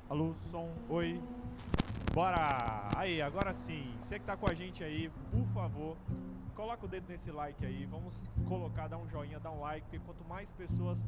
Alô, som, oi. Bora! Aí, agora sim. Você que tá com a gente aí, por favor, coloca o dedo nesse like aí. Vamos colocar, dá um joinha, dá um like, porque quanto mais pessoas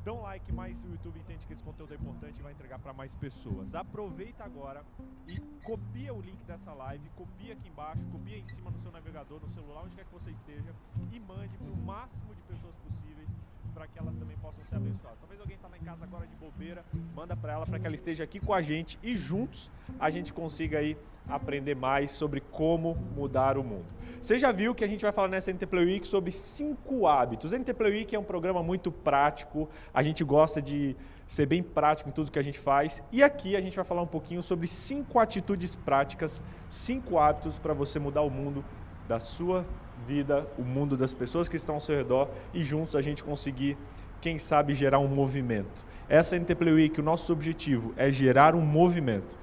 dão like, mais o YouTube entende que esse conteúdo é importante e vai entregar para mais pessoas. Aproveita agora e copia o link dessa live, copia aqui embaixo, copia em cima no seu navegador, no celular, onde quer que você esteja, e mande para o máximo de pessoas possíveis, para que elas também possam ser abençoadas. Talvez alguém está lá em casa agora de bobeira, manda para ela, para que ela esteja aqui com a gente e juntos a gente consiga aí aprender mais sobre como mudar o mundo. Você já viu que a gente vai falar nessa NT Play Week sobre 5 hábitos. A NT Play Week é um programa muito prático, a gente gosta de ser bem prático em tudo que a gente faz. E aqui a gente vai falar um pouquinho sobre 5 atitudes práticas, 5 hábitos para você mudar o mundo da sua vida, o mundo das pessoas que estão ao seu redor e juntos a gente conseguir, quem sabe, gerar um movimento. Essa NT Play Week, o nosso objetivo é gerar um movimento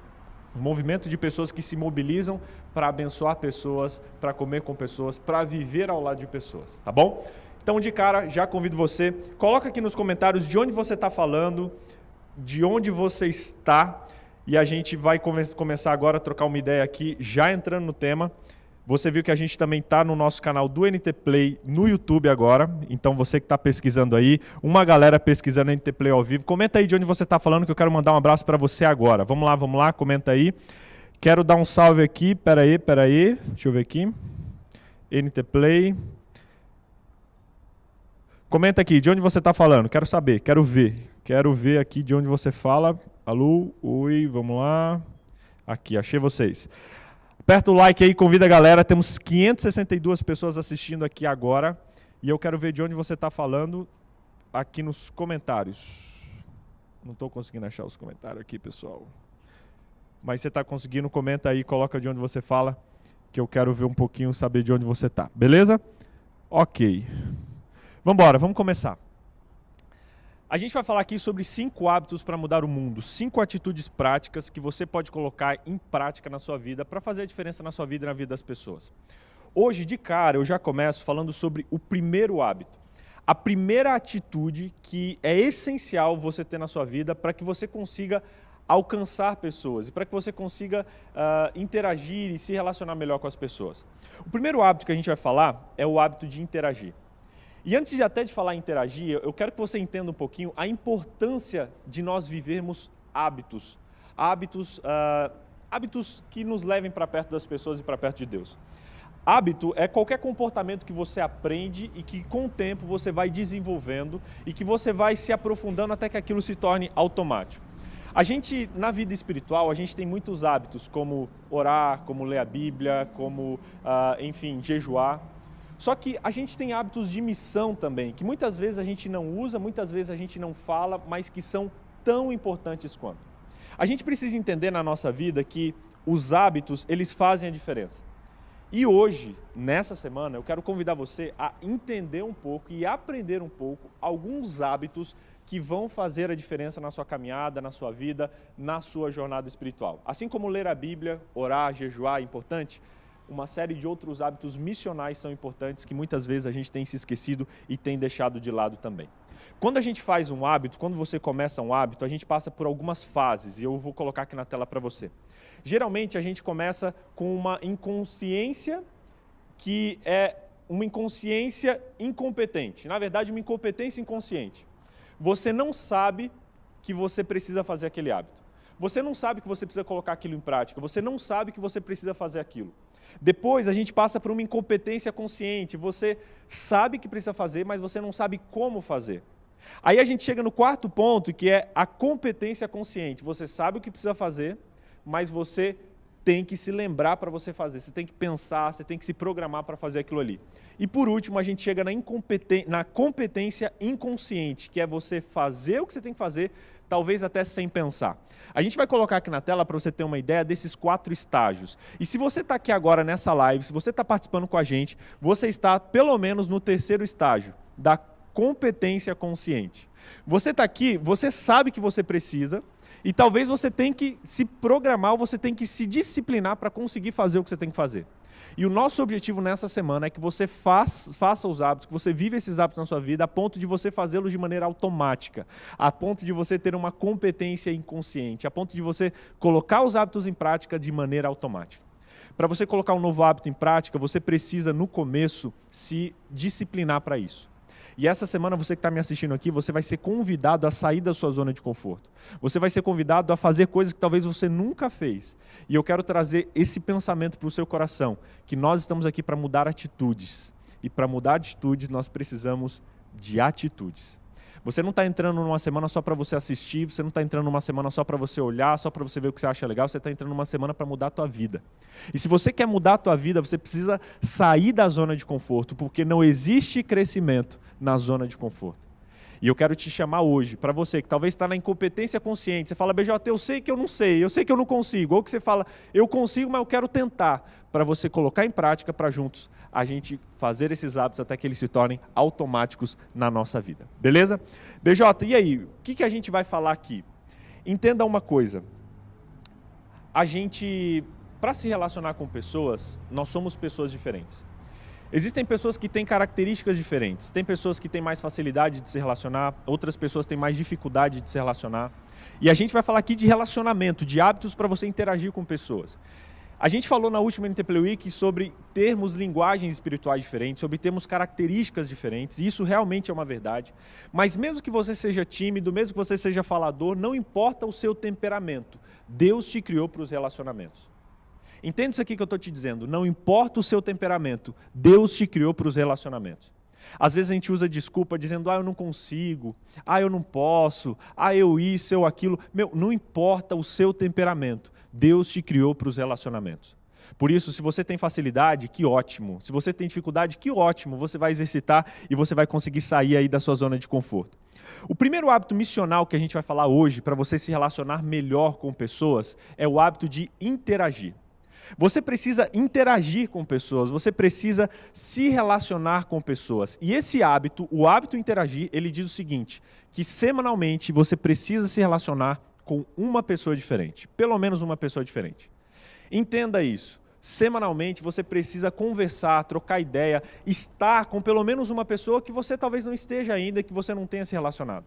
de pessoas que se mobilizam para abençoar pessoas, para comer com pessoas, para viver ao lado de pessoas, tá bom? Então, de cara, já convido você, coloca aqui nos comentários de onde você está falando, de onde você está, e a gente vai começar agora a trocar uma ideia aqui, já entrando no tema. Você viu que a gente também está no nosso canal do NT Play no YouTube agora, então você que está pesquisando aí, uma galera pesquisando NT Play ao vivo, comenta aí de onde você está falando que eu quero mandar um abraço para você agora. Vamos lá, comenta aí. Quero dar um salve aqui, peraí, deixa eu ver aqui. NT Play. Comenta aqui, de onde você está falando, quero saber, quero ver aqui de onde você fala. Alô, oi, vamos lá. Aqui, achei vocês. Aperta o like aí, convida a galera, temos 562 pessoas assistindo aqui agora e eu quero ver de onde você está falando aqui nos comentários. Não estou conseguindo achar os comentários aqui, pessoal. Mas você está conseguindo, comenta aí, coloca de onde você fala, que eu quero ver um pouquinho, saber de onde você está. Beleza? Ok. Vamos começar. A gente vai falar aqui sobre 5 hábitos para mudar o mundo, 5 atitudes práticas que você pode colocar em prática na sua vida para fazer a diferença na sua vida e na vida das pessoas. Hoje, de cara, eu já começo falando sobre o primeiro hábito. A primeira atitude que é essencial você ter na sua vida para que você consiga alcançar pessoas e para que você consiga interagir e se relacionar melhor com as pessoas. O primeiro hábito que a gente vai falar é o hábito de interagir. E antes de até de falar em interagir, eu quero que você entenda um pouquinho a importância de nós vivermos hábitos. Hábitos que nos levem para perto das pessoas e para perto de Deus. Hábito é qualquer comportamento que você aprende e que com o tempo você vai desenvolvendo e que você vai se aprofundando até que aquilo se torne automático. A gente, na vida espiritual, a gente tem muitos hábitos, como orar, como ler a Bíblia, como, jejuar. Só que a gente tem hábitos de missão também, que muitas vezes a gente não usa, muitas vezes a gente não fala, mas que são tão importantes quanto. A gente precisa entender na nossa vida que os hábitos, eles fazem a diferença. E hoje, nessa semana, eu quero convidar você a entender um pouco e aprender um pouco alguns hábitos que vão fazer a diferença na sua caminhada, na sua vida, na sua jornada espiritual. Assim como ler a Bíblia, orar, jejuar é importante, uma série de outros hábitos missionais são importantes que muitas vezes a gente tem se esquecido e tem deixado de lado também. Quando a gente faz um hábito, quando você começa um hábito, a gente passa por algumas fases e eu vou colocar aqui na tela para você. Geralmente a gente começa com uma inconsciência que é uma inconsciência incompetente. Na verdade, uma incompetência inconsciente. Você não sabe que você precisa fazer aquele hábito. Você não sabe que você precisa colocar aquilo em prática. Você não sabe que você precisa fazer aquilo. Depois a gente passa por uma incompetência consciente. Você sabe que precisa fazer, mas você não sabe como fazer. Aí a gente chega no quarto ponto, que é a competência consciente. Você sabe o que precisa fazer, mas você tem que se lembrar para você fazer. Você tem que pensar, você tem que se programar para fazer aquilo ali. E por último, a gente chega na competência inconsciente, que é você fazer o que você tem que fazer, talvez até sem pensar. A gente vai colocar aqui na tela para você ter uma ideia desses 4 estágios. E se você está aqui agora nessa live, se você está participando com a gente, você está pelo menos no 3º estágio, da competência consciente. Você está aqui, você sabe que você precisa, e talvez você tenha que se programar, ou você tem que se disciplinar para conseguir fazer o que você tem que fazer. E o nosso objetivo nessa semana é que você faça os hábitos, que você viva esses hábitos na sua vida a ponto de você fazê-los de maneira automática, a ponto de você ter uma competência inconsciente, a ponto de você colocar os hábitos em prática de maneira automática. Para você colocar um novo hábito em prática, você precisa, no começo, se disciplinar para isso. E essa semana, você que está me assistindo aqui, você vai ser convidado a sair da sua zona de conforto. Você vai ser convidado a fazer coisas que talvez você nunca fez. E eu quero trazer esse pensamento para o seu coração, que nós estamos aqui para mudar atitudes. E para mudar atitudes, nós precisamos de atitudes. Você não está entrando numa semana só para você assistir, você não está entrando numa semana só para você olhar, só para você ver o que você acha legal, você está entrando numa semana para mudar a tua vida. E se você quer mudar a tua vida, você precisa sair da zona de conforto, porque não existe crescimento na zona de conforto. E eu quero te chamar hoje, para você que talvez está na incompetência consciente, você fala, BJ, eu sei que eu não sei, eu sei que eu não consigo, ou que você fala, eu consigo, mas eu quero tentar, para você colocar em prática, para juntos a gente fazer esses hábitos até que eles se tornem automáticos na nossa vida. Beleza? BJ, e aí? O que a gente vai falar aqui? Entenda uma coisa. A gente, para se relacionar com pessoas, nós somos pessoas diferentes. Existem pessoas que têm características diferentes. Tem pessoas que têm mais facilidade de se relacionar, outras pessoas têm mais dificuldade de se relacionar. E a gente vai falar aqui de relacionamento, de hábitos para você interagir com pessoas. A gente falou na última NTP Week sobre termos linguagens espirituais diferentes, sobre termos características diferentes, e isso realmente é uma verdade. Mas mesmo que você seja tímido, mesmo que você seja falador, não importa o seu temperamento. Deus te criou para os relacionamentos. Entende isso aqui que eu estou te dizendo? Não importa o seu temperamento, Deus te criou para os relacionamentos. Às vezes a gente usa desculpa dizendo, eu não consigo, eu não posso, eu isso, eu aquilo. Não importa o seu temperamento, Deus te criou para os relacionamentos. Por isso, se você tem facilidade, que ótimo. Se você tem dificuldade, que ótimo. Você vai exercitar e você vai conseguir sair aí da sua zona de conforto. O primeiro hábito missional que a gente vai falar hoje, para você se relacionar melhor com pessoas, é o hábito de interagir. Você precisa interagir com pessoas, você precisa se relacionar com pessoas. E esse hábito, o hábito interagir, ele diz o seguinte, que semanalmente você precisa se relacionar com uma pessoa diferente, pelo menos uma pessoa diferente. Entenda isso. Semanalmente você precisa conversar, trocar ideia, estar com pelo menos uma pessoa que você talvez não esteja ainda, que você não tenha se relacionado.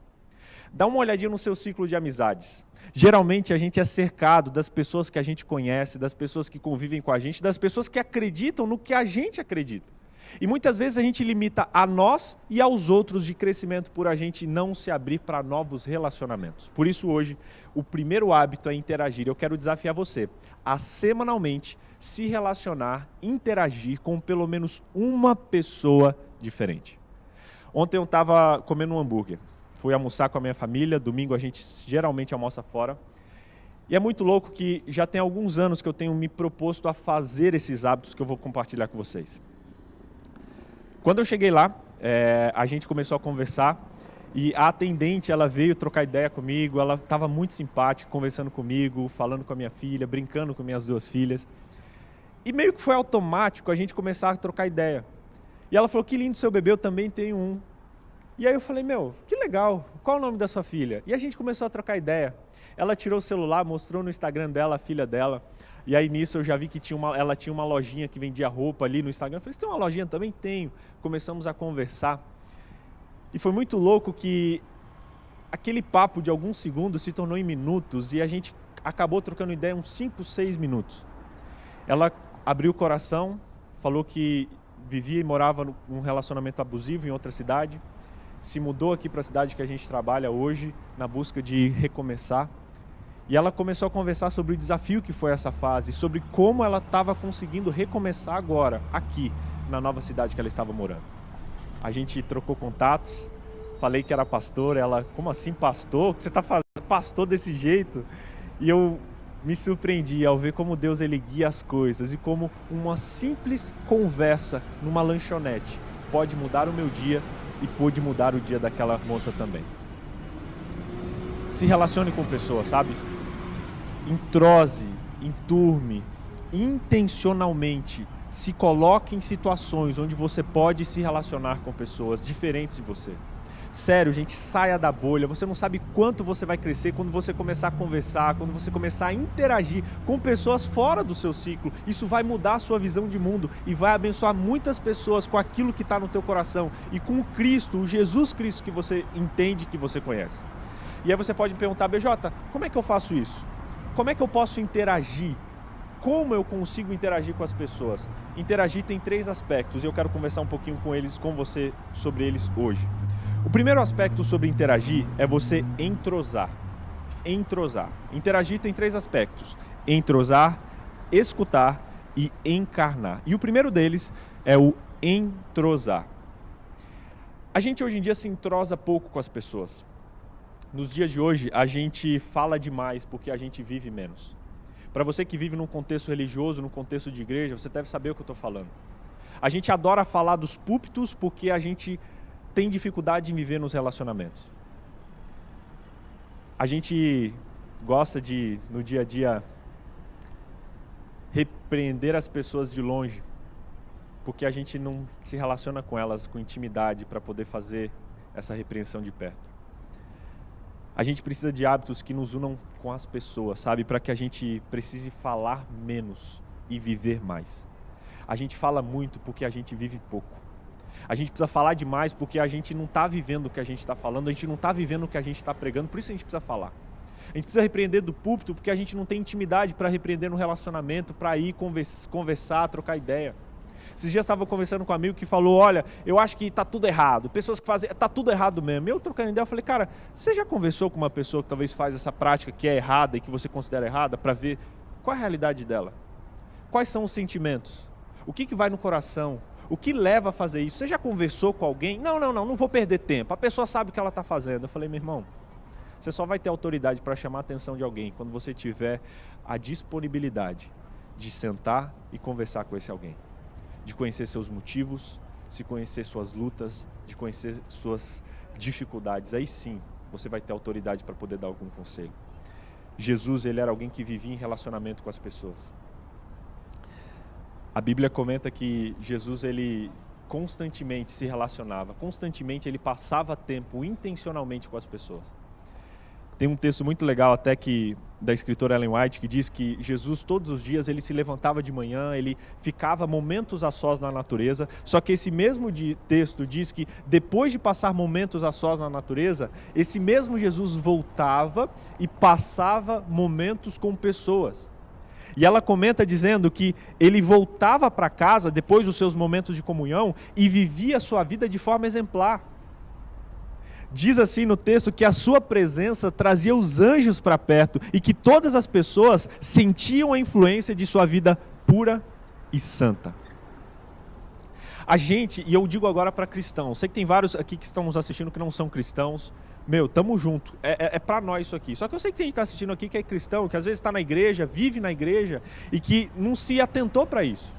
Dá uma olhadinha no seu ciclo de amizades. Geralmente a gente é cercado das pessoas que a gente conhece, das pessoas que convivem com a gente, das pessoas que acreditam no que a gente acredita. E muitas vezes a gente limita a nós e aos outros de crescimento por a gente não se abrir para novos relacionamentos. Por isso hoje, o primeiro hábito é interagir. Eu quero desafiar você a semanalmente se relacionar, interagir com pelo menos uma pessoa diferente. Ontem eu estava comendo um hambúrguer. Fui almoçar com a minha família, domingo a gente geralmente almoça fora. E é muito louco que já tem alguns anos que eu tenho me proposto a fazer esses hábitos que eu vou compartilhar com vocês. Quando eu cheguei lá, a gente começou a conversar e a atendente ela veio trocar ideia comigo, ela estava muito simpática, conversando comigo, falando com a minha filha, brincando com minhas duas filhas. E meio que foi automático a gente começar a trocar ideia. E ela falou, que lindo seu bebê, eu também tenho um. E aí eu falei, que legal, qual é o nome da sua filha? E a gente começou a trocar ideia. Ela tirou o celular, mostrou no Instagram dela a filha dela. E aí nisso eu já vi que ela tinha uma lojinha que vendia roupa ali no Instagram. Eu falei, você tem uma lojinha? Também tenho. Começamos a conversar. E foi muito louco que aquele papo de alguns segundos se tornou em minutos e a gente acabou trocando ideia uns 5, 6 minutos. Ela abriu o coração, falou que vivia e morava num relacionamento abusivo em outra cidade. Se mudou aqui para a cidade que a gente trabalha hoje, na busca de recomeçar. E ela começou a conversar sobre o desafio que foi essa fase, sobre como ela estava conseguindo recomeçar agora, aqui, na nova cidade que ela estava morando. A gente trocou contatos, falei que era pastor, ela, como assim pastor? O que você está fazendo? Pastor desse jeito? E eu me surpreendi ao ver como Deus ele guia as coisas e como uma simples conversa numa lanchonete pode mudar o meu dia e pôde mudar o dia daquela moça também. Se relacione com pessoas, sabe? Entrose, enturme, intencionalmente se coloque em situações onde você pode se relacionar com pessoas diferentes de você. Sério, gente, saia da bolha. Você não sabe quanto você vai crescer quando você começar a conversar, quando você começar a interagir com pessoas fora do seu ciclo. Isso vai mudar a sua visão de mundo e vai abençoar muitas pessoas com aquilo que está no teu coração e com o Cristo, o Jesus Cristo que você entende, que você conhece. E aí você pode me perguntar, BJ, como é que eu faço isso? Como é que eu posso interagir? Como eu consigo interagir com as pessoas? Interagir tem 3 aspectos e eu quero conversar um pouquinho com você sobre eles hoje. O primeiro aspecto sobre interagir é você entrosar. Entrosar. Interagir tem 3 aspectos: entrosar, escutar e encarnar. E o primeiro deles é o entrosar. A gente hoje em dia se entrosa pouco com as pessoas. Nos dias de hoje, a gente fala demais porque a gente vive menos. Para você que vive num contexto religioso, num contexto de igreja, você deve saber o que eu estou falando. A gente adora falar dos púlpitos porque a gente tem dificuldade em viver nos relacionamentos. A gente gosta de, no dia a dia, repreender as pessoas de longe, porque a gente não se relaciona com elas com intimidade para poder fazer essa repreensão de perto. A gente precisa de hábitos que nos unam com as pessoas, sabe? Para que a gente precise falar menos e viver mais. A gente fala muito porque a gente vive pouco. A gente precisa falar demais porque a gente não está vivendo o que a gente está falando, a gente não está vivendo o que a gente está pregando, por isso a gente precisa falar. A gente precisa repreender do púlpito porque a gente não tem intimidade para repreender no relacionamento, para ir conversar, trocar ideia. Esses dias eu estava conversando com um amigo que falou, olha, eu acho que está tudo errado, pessoas que fazem, está tudo errado mesmo. Eu trocando ideia, eu falei, cara, você já conversou com uma pessoa que talvez faz essa prática que é errada e que você considera errada, para ver qual é a realidade dela? Quais são os sentimentos? O que vai no coração? O que leva a fazer isso? Você já conversou com alguém? Não vou perder tempo. A pessoa sabe o que ela está fazendo. Eu falei, meu irmão, você só vai ter autoridade para chamar a atenção de alguém quando você tiver a disponibilidade de sentar e conversar com esse alguém. De conhecer seus motivos, de conhecer suas lutas, de conhecer suas dificuldades. Aí sim, você vai ter autoridade para poder dar algum conselho. Jesus, ele era alguém que vivia em relacionamento com as pessoas. A Bíblia comenta que Jesus, ele constantemente se relacionava, constantemente ele passava tempo intencionalmente com as pessoas. Tem um texto muito legal até que da escritora Ellen White que diz que Jesus todos os dias ele se levantava de manhã, ele ficava momentos a sós na natureza, só que esse mesmo texto diz que depois de passar momentos a sós na natureza, esse mesmo Jesus voltava e passava momentos com pessoas. E ela comenta dizendo que ele voltava para casa depois dos seus momentos de comunhão e vivia a sua vida de forma exemplar. Diz assim no texto que a sua presença trazia os anjos para perto e que todas as pessoas sentiam a influência de sua vida pura e santa. A gente, e eu digo agora para cristãos, sei que tem vários aqui que estão nos assistindo que não são cristãos, meu, tamo junto, é para nós isso aqui. Só que eu sei que tem gente que está assistindo aqui que é cristão, que às vezes está na igreja, vive na igreja e que não se atentou para isso.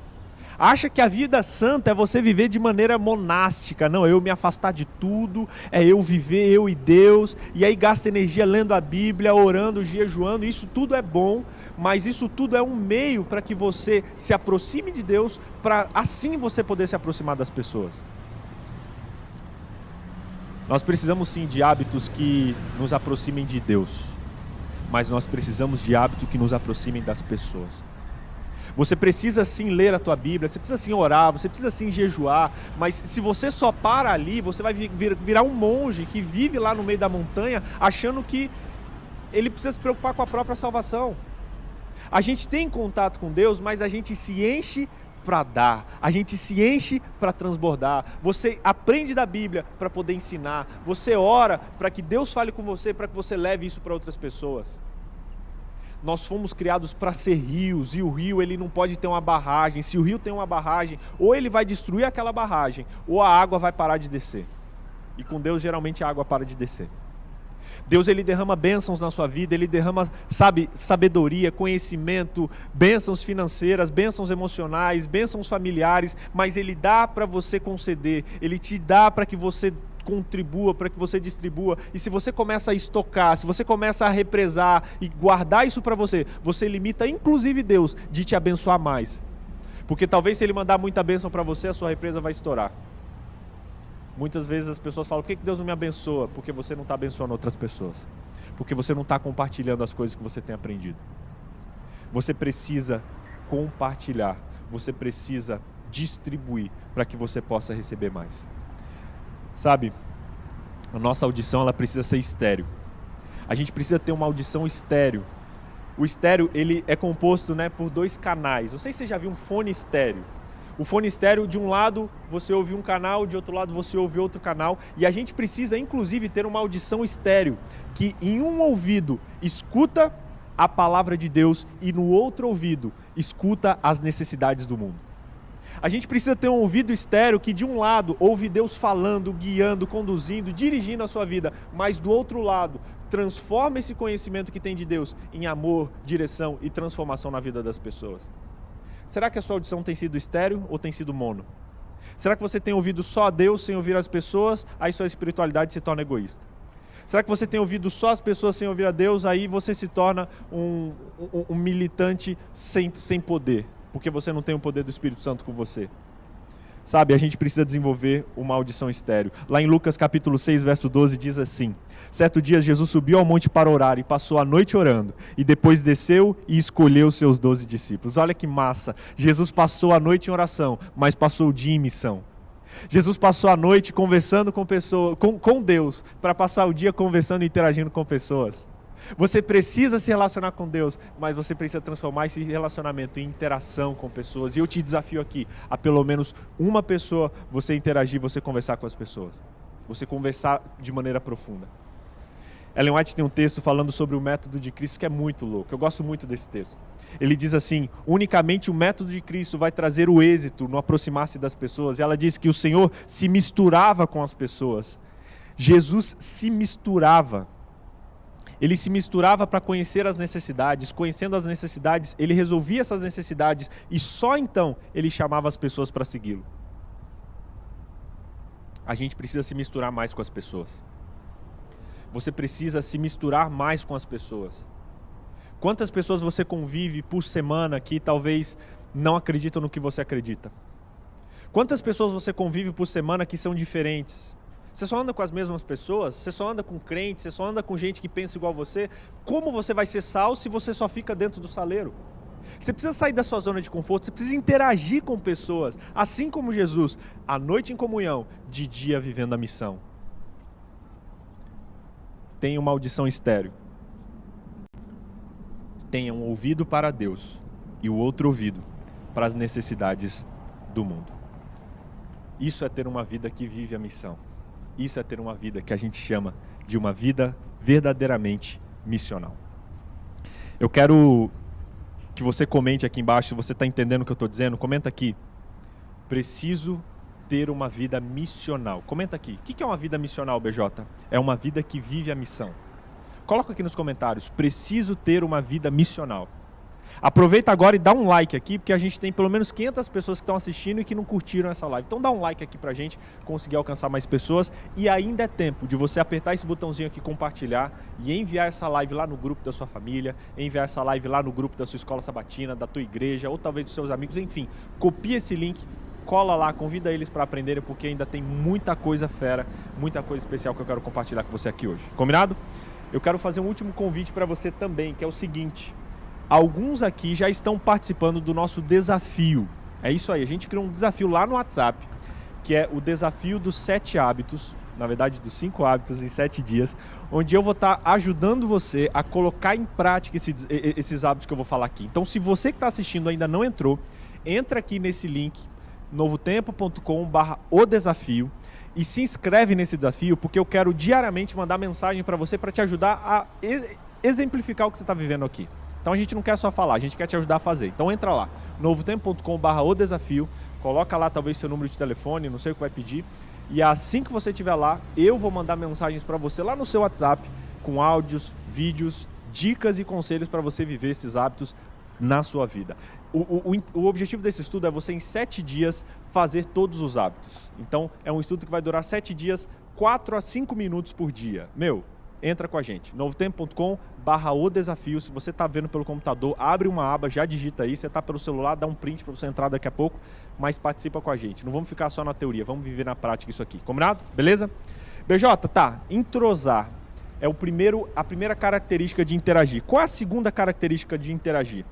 Acha que a vida santa é você viver de maneira monástica, não, eu me afastar de tudo, é eu viver eu e Deus, e aí gasta energia lendo a Bíblia, orando, jejuando, isso tudo é bom, mas isso tudo é um meio para que você se aproxime de Deus, para assim você poder se aproximar das pessoas. Nós precisamos sim de hábitos que nos aproximem de Deus, mas nós precisamos de hábitos que nos aproximem das pessoas. Você precisa sim ler a tua Bíblia, você precisa sim orar, você precisa sim jejuar, mas se você só para ali, você vai virar um monge que vive lá no meio da montanha achando que ele precisa se preocupar com a própria salvação. A gente tem contato com Deus, mas a gente se enche para dar, a gente se enche para transbordar. Você aprende da Bíblia para poder ensinar, você ora para que Deus fale com você, para que você leve isso para outras pessoas. Nós fomos criados para ser rios, e o rio ele não pode ter uma barragem. Se o rio tem uma barragem, ou ele vai destruir aquela barragem, ou a água vai parar de descer. E com Deus geralmente a água para de descer. Deus ele derrama bênçãos na sua vida, ele derrama, sabedoria, conhecimento, bênçãos financeiras, bênçãos emocionais, bênçãos familiares, mas ele dá para você conceder, ele te dá para que você contribua, para que você distribua. E se você começa a estocar, se você começa a represar e guardar isso para você, você limita inclusive Deus de te abençoar mais. Porque talvez se ele mandar muita bênção para você, a sua represa vai estourar. Muitas vezes as pessoas falam, por que Deus não me abençoa? Porque você não está abençoando outras pessoas. Porque você não está compartilhando as coisas que você tem aprendido. Você precisa compartilhar. Você precisa distribuir para que você possa receber mais. Sabe, a nossa audição ela precisa ser estéril. A gente precisa ter uma audição estéril. O estéreo ele é composto, né, por 2 canais. Não sei se você já viu um fone estéreo. O fone estéreo, de um lado você ouve um canal, de outro lado você ouve outro canal. E a gente precisa, inclusive, ter uma audição estéreo, que em um ouvido escuta a palavra de Deus e no outro ouvido escuta as necessidades do mundo. A gente precisa ter um ouvido estéreo que, de um lado, ouve Deus falando, guiando, conduzindo, dirigindo a sua vida, mas do outro lado, transforma esse conhecimento que tem de Deus em amor, direção e transformação na vida das pessoas. Será que a sua audição tem sido estéreo ou tem sido mono? Será que você tem ouvido só a Deus sem ouvir as pessoas, aí sua espiritualidade se torna egoísta? Será que você tem ouvido só as pessoas sem ouvir a Deus, aí você se torna um militante sem poder, porque você não tem o poder do Espírito Santo com você? Sabe, a gente precisa desenvolver uma audição estéreo. Lá em Lucas capítulo 6, verso 12, diz assim: certo dia Jesus subiu ao monte para orar e passou a noite orando, e depois desceu e escolheu seus 12 discípulos. Olha que massa, Jesus passou a noite em oração, mas passou o dia em missão. Jesus passou a noite conversando com pessoas, com Deus, para passar o dia conversando e interagindo com pessoas. Você precisa se relacionar com Deus, mas você precisa transformar esse relacionamento em interação com pessoas. E eu te desafio aqui a pelo menos uma pessoa você interagir, você conversar com as pessoas. Você conversar de maneira profunda. Ellen White tem um texto falando sobre o método de Cristo que é muito louco. Eu gosto muito desse texto. Ele diz assim: unicamente o método de Cristo vai trazer o êxito no aproximar-se das pessoas. E ela diz que o Senhor se misturava com as pessoas. Jesus se misturava. Ele se misturava para conhecer as necessidades. Conhecendo as necessidades, ele resolvia essas necessidades e só então ele chamava as pessoas para segui-lo. A gente precisa se misturar mais com as pessoas. Você precisa se misturar mais com as pessoas. Quantas pessoas você convive por semana que talvez não acreditam no que você acredita? Quantas pessoas você convive por semana que são diferentes? Você só anda com as mesmas pessoas? Você só anda com crentes? Você só anda com gente que pensa igual a você? Como você vai ser sal se você só fica dentro do saleiro? Você precisa sair da sua zona de conforto, você precisa interagir com pessoas, assim como Jesus, à noite em comunhão, de dia vivendo a missão. Tenha uma audição estéreo. Tenha um ouvido para Deus e o outro ouvido para as necessidades do mundo. Isso é ter uma vida que vive a missão. Isso é ter uma vida que a gente chama de uma vida verdadeiramente missional. Eu quero que você comente aqui embaixo, se você está entendendo o que eu estou dizendo, comenta aqui. Preciso ter uma vida missional. Comenta aqui. O que é uma vida missional, BJ? É uma vida que vive a missão. Coloca aqui nos comentários. Preciso ter uma vida missional. Aproveita agora e dá um like aqui, porque a gente tem pelo menos 500 pessoas que estão assistindo e que não curtiram essa live. Então dá um like aqui pra gente conseguir alcançar mais pessoas. E ainda é tempo de você apertar esse botãozinho aqui, compartilhar, e enviar essa live lá no grupo da sua família, enviar essa live lá no grupo da sua escola sabatina, da tua igreja, ou talvez dos seus amigos, enfim. Copia esse link, cola lá, convida eles para aprenderem, porque ainda tem muita coisa fera, muita coisa especial que eu quero compartilhar com você aqui hoje. Combinado? Eu quero fazer um último convite para você também, que é o seguinte: alguns aqui já estão participando do nosso desafio. É isso aí, a gente criou um desafio lá no WhatsApp, que é o desafio dos 7 hábitos, na verdade dos 5 hábitos em 7 dias, onde eu vou estar ajudando você a colocar em prática esses hábitos que eu vou falar aqui. Então, se você que está assistindo ainda não entrou, entra aqui nesse link, novotempo.com/odesafio, e se inscreve nesse desafio, porque eu quero diariamente mandar mensagem para você para te ajudar a exemplificar o que você está vivendo aqui. Então a gente não quer só falar, a gente quer te ajudar a fazer. Então entra lá, novotempo.com/odesafio, coloca lá talvez seu número de telefone, não sei o que vai pedir, e assim que você estiver lá, eu vou mandar mensagens para você lá no seu WhatsApp, com áudios, vídeos, dicas e conselhos para você viver esses hábitos na sua vida. O objetivo desse estudo é você, em 7 dias, fazer todos os hábitos. Então, é um estudo que vai durar 7 dias, 4 a 5 minutos por dia. entra com a gente. novotempo.com/o desafio. Se você está vendo pelo computador, abre uma aba, já digita aí. Você está pelo celular, dá um print para você entrar daqui a pouco, mas participa com a gente. Não vamos ficar só na teoria, vamos viver na prática isso aqui. Combinado? Beleza? BJ, tá. Entrosar é a primeira característica de interagir. Qual é a segunda característica de interagir?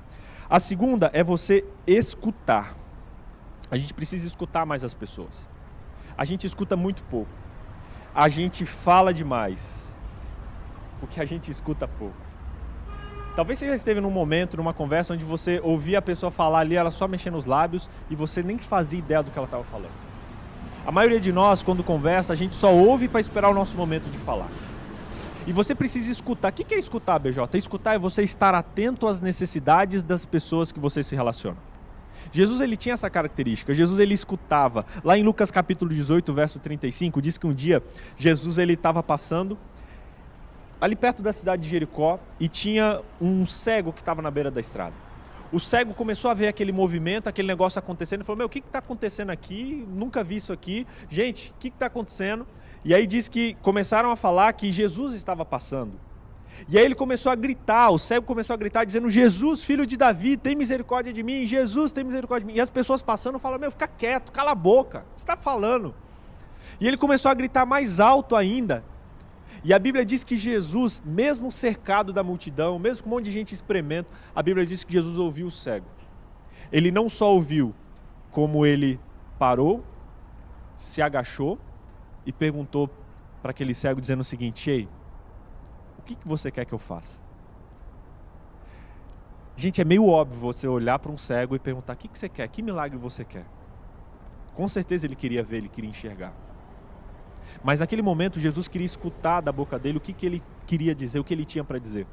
A segunda é você escutar. A gente precisa escutar mais as pessoas. A gente escuta muito pouco. A gente fala demais. Porque a gente escuta pouco. Talvez você já esteve num momento, numa conversa, onde você ouvia a pessoa falar ali, ela só mexendo os lábios e você nem fazia ideia do que ela estava falando. A maioria de nós, quando conversa, a gente só ouve para esperar o nosso momento de falar. E você precisa escutar. O que é escutar, BJ? Escutar é você estar atento às necessidades das pessoas que você se relaciona. Jesus, ele tinha essa característica. Jesus, ele escutava. Lá em Lucas capítulo 18, verso 35, diz que um dia Jesus ele estava passando ali perto da cidade de Jericó e tinha um cego que estava na beira da estrada. O cego começou a ver aquele movimento, aquele negócio acontecendo e falou, meu, o que está acontecendo aqui? Nunca vi isso aqui. Gente, o que está acontecendo? E aí diz que começaram a falar que Jesus estava passando. E aí ele começou a gritar, o cego começou a gritar dizendo, Jesus, filho de Davi, tem misericórdia de mim, Jesus, tem misericórdia de mim. E as pessoas passando falam, meu, fica quieto, cala a boca, o que você está falando? E ele começou a gritar mais alto ainda. E a Bíblia diz que Jesus, mesmo cercado da multidão, mesmo com um monte de gente espremendo, a Bíblia diz que Jesus ouviu o cego. Ele não só ouviu, como ele parou, se agachou e perguntou para aquele cego dizendo o seguinte, ei, o que você quer que eu faça? Gente, é meio óbvio você olhar para um cego e perguntar, o que você quer? Que milagre você quer? Com certeza ele queria ver, ele queria enxergar. Mas naquele momento Jesus queria escutar da boca dele o que ele queria dizer, o que ele tinha para dizer.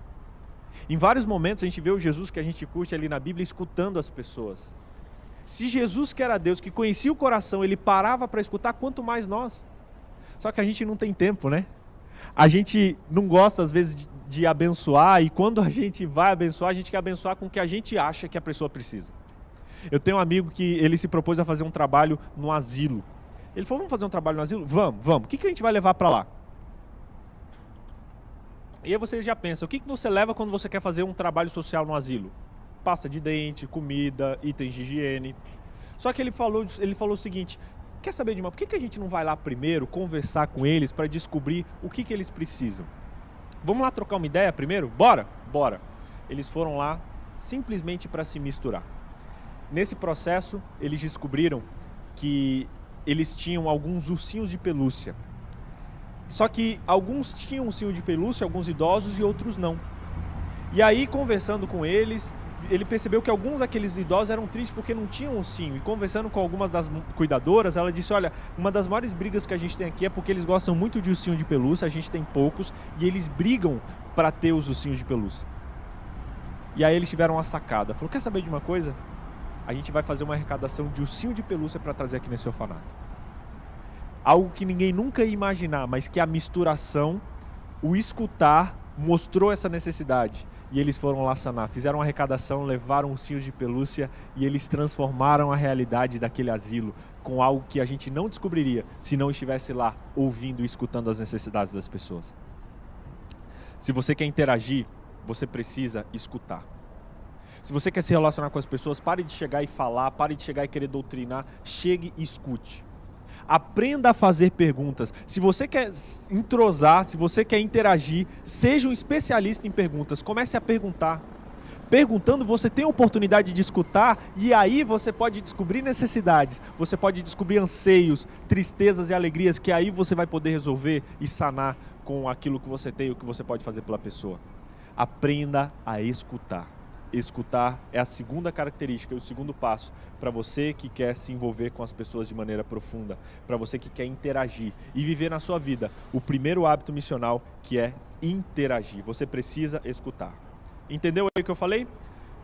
Em vários momentos a gente vê o Jesus que a gente curte ali na Bíblia escutando as pessoas. Se Jesus, que era Deus, que conhecia o coração, ele parava para escutar, quanto mais nós. Só que a gente não tem tempo, né? A gente não gosta, às vezes, de abençoar, e quando a gente vai abençoar, a gente quer abençoar com o que a gente acha que a pessoa precisa. Eu tenho um amigo que ele se propôs a fazer um trabalho no asilo. Ele falou, vamos fazer um trabalho no asilo? Vamos. O que a gente vai levar para lá? E aí você já pensa, o que você leva quando você quer fazer um trabalho social no asilo? Pasta de dente, comida, itens de higiene. Só que ele falou o seguinte, quer saber de uma? Por que a gente não vai lá primeiro conversar com eles para descobrir o que eles precisam? Vamos lá trocar uma ideia primeiro? Bora? Bora. Eles foram lá simplesmente para se misturar. Nesse processo, eles descobriram que eles tinham alguns ursinhos de pelúcia. Só que alguns tinham ursinho de pelúcia, alguns idosos e outros não. E aí, conversando com eles, ele percebeu que alguns daqueles idosos eram tristes porque não tinham ursinho. E conversando com algumas das cuidadoras, ela disse, olha, uma das maiores brigas que a gente tem aqui é porque eles gostam muito de ursinho de pelúcia, a gente tem poucos, e eles brigam para ter os ursinhos de pelúcia. E aí eles tiveram uma sacada. Falou, quer saber de uma coisa? A gente vai fazer uma arrecadação de ursinho de pelúcia para trazer aqui nesse orfanato. Algo que ninguém nunca ia imaginar, mas que a misturação, o escutar, mostrou essa necessidade. E eles foram lá sanar, fizeram uma arrecadação, levaram ursinhos de pelúcia e eles transformaram a realidade daquele asilo com algo que a gente não descobriria se não estivesse lá ouvindo e escutando as necessidades das pessoas. Se você quer interagir, você precisa escutar. Se você quer se relacionar com as pessoas, pare de chegar e falar, pare de chegar e querer doutrinar, chegue e escute. Aprenda a fazer perguntas. Se você quer entrosar, se você quer interagir, seja um especialista em perguntas. Comece a perguntar. Perguntando, você tem a oportunidade de escutar e aí você pode descobrir necessidades. Você pode descobrir anseios, tristezas e alegrias que aí você vai poder resolver e sanar com aquilo que você tem e o que você pode fazer pela pessoa. Aprenda a escutar. Escutar é a segunda característica, o segundo passo para você que quer se envolver com as pessoas de maneira profunda, para você que quer interagir e viver na sua vida o primeiro hábito missional, que é interagir. Você precisa escutar. Entendeu aí o que eu falei?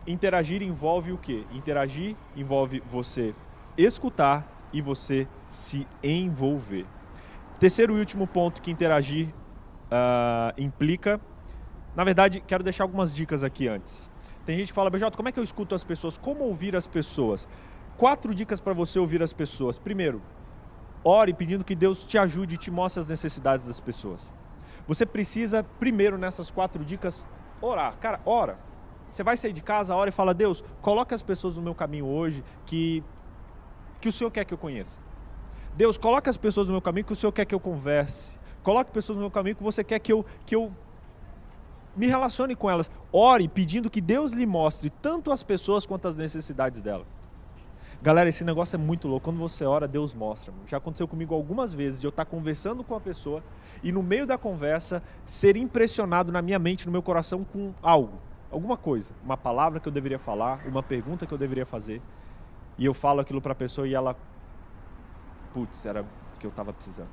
Interagir envolve o quê? Interagir envolve você escutar e você se envolver. Terceiro e último ponto que interagir implica, na verdade, quero deixar algumas dicas aqui antes. Tem gente que fala, BJ, como é que eu escuto as pessoas? Como ouvir as pessoas? 4 dicas para você ouvir as pessoas. Primeiro, ore pedindo que Deus te ajude e te mostre as necessidades das pessoas. Você precisa, primeiro, nessas 4 dicas, orar. Cara, ora. Você vai sair de casa, ora e fala, Deus, coloca as pessoas no meu caminho hoje que o Senhor quer que eu conheça. Deus, coloca as pessoas no meu caminho que o Senhor quer que eu converse. Coloque pessoas no meu caminho que você quer que eu me relacione com elas. Ore pedindo que Deus lhe mostre tanto as pessoas quanto as necessidades dela. Galera, esse negócio é muito louco. Quando você ora, Deus mostra. Já aconteceu comigo algumas vezes de eu estar conversando com a pessoa e no meio da conversa ser impressionado na minha mente, no meu coração com algo. Alguma coisa. Uma palavra que eu deveria falar, uma pergunta que eu deveria fazer. E eu falo aquilo para a pessoa e ela... Putz, era o que eu estava precisando.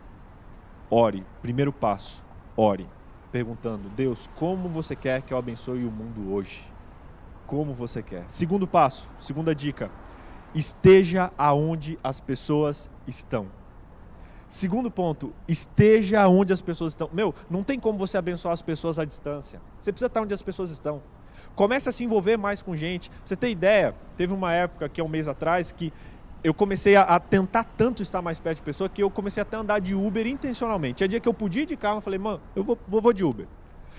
Ore. Primeiro passo. Ore. Perguntando, Deus, como você quer que eu abençoe o mundo hoje? Como você quer? Segundo passo, segunda dica. Esteja aonde as pessoas estão. Segundo ponto, esteja onde as pessoas estão. Não tem como você abençoar as pessoas à distância. Você precisa estar onde as pessoas estão. Comece a se envolver mais com gente. Pra você ter ideia, teve uma época, que é um mês atrás, que eu comecei a tentar tanto estar mais perto de pessoa, que eu comecei até a andar de Uber intencionalmente. Tinha dia que eu podia ir de carro, eu falei, mano, eu vou de Uber.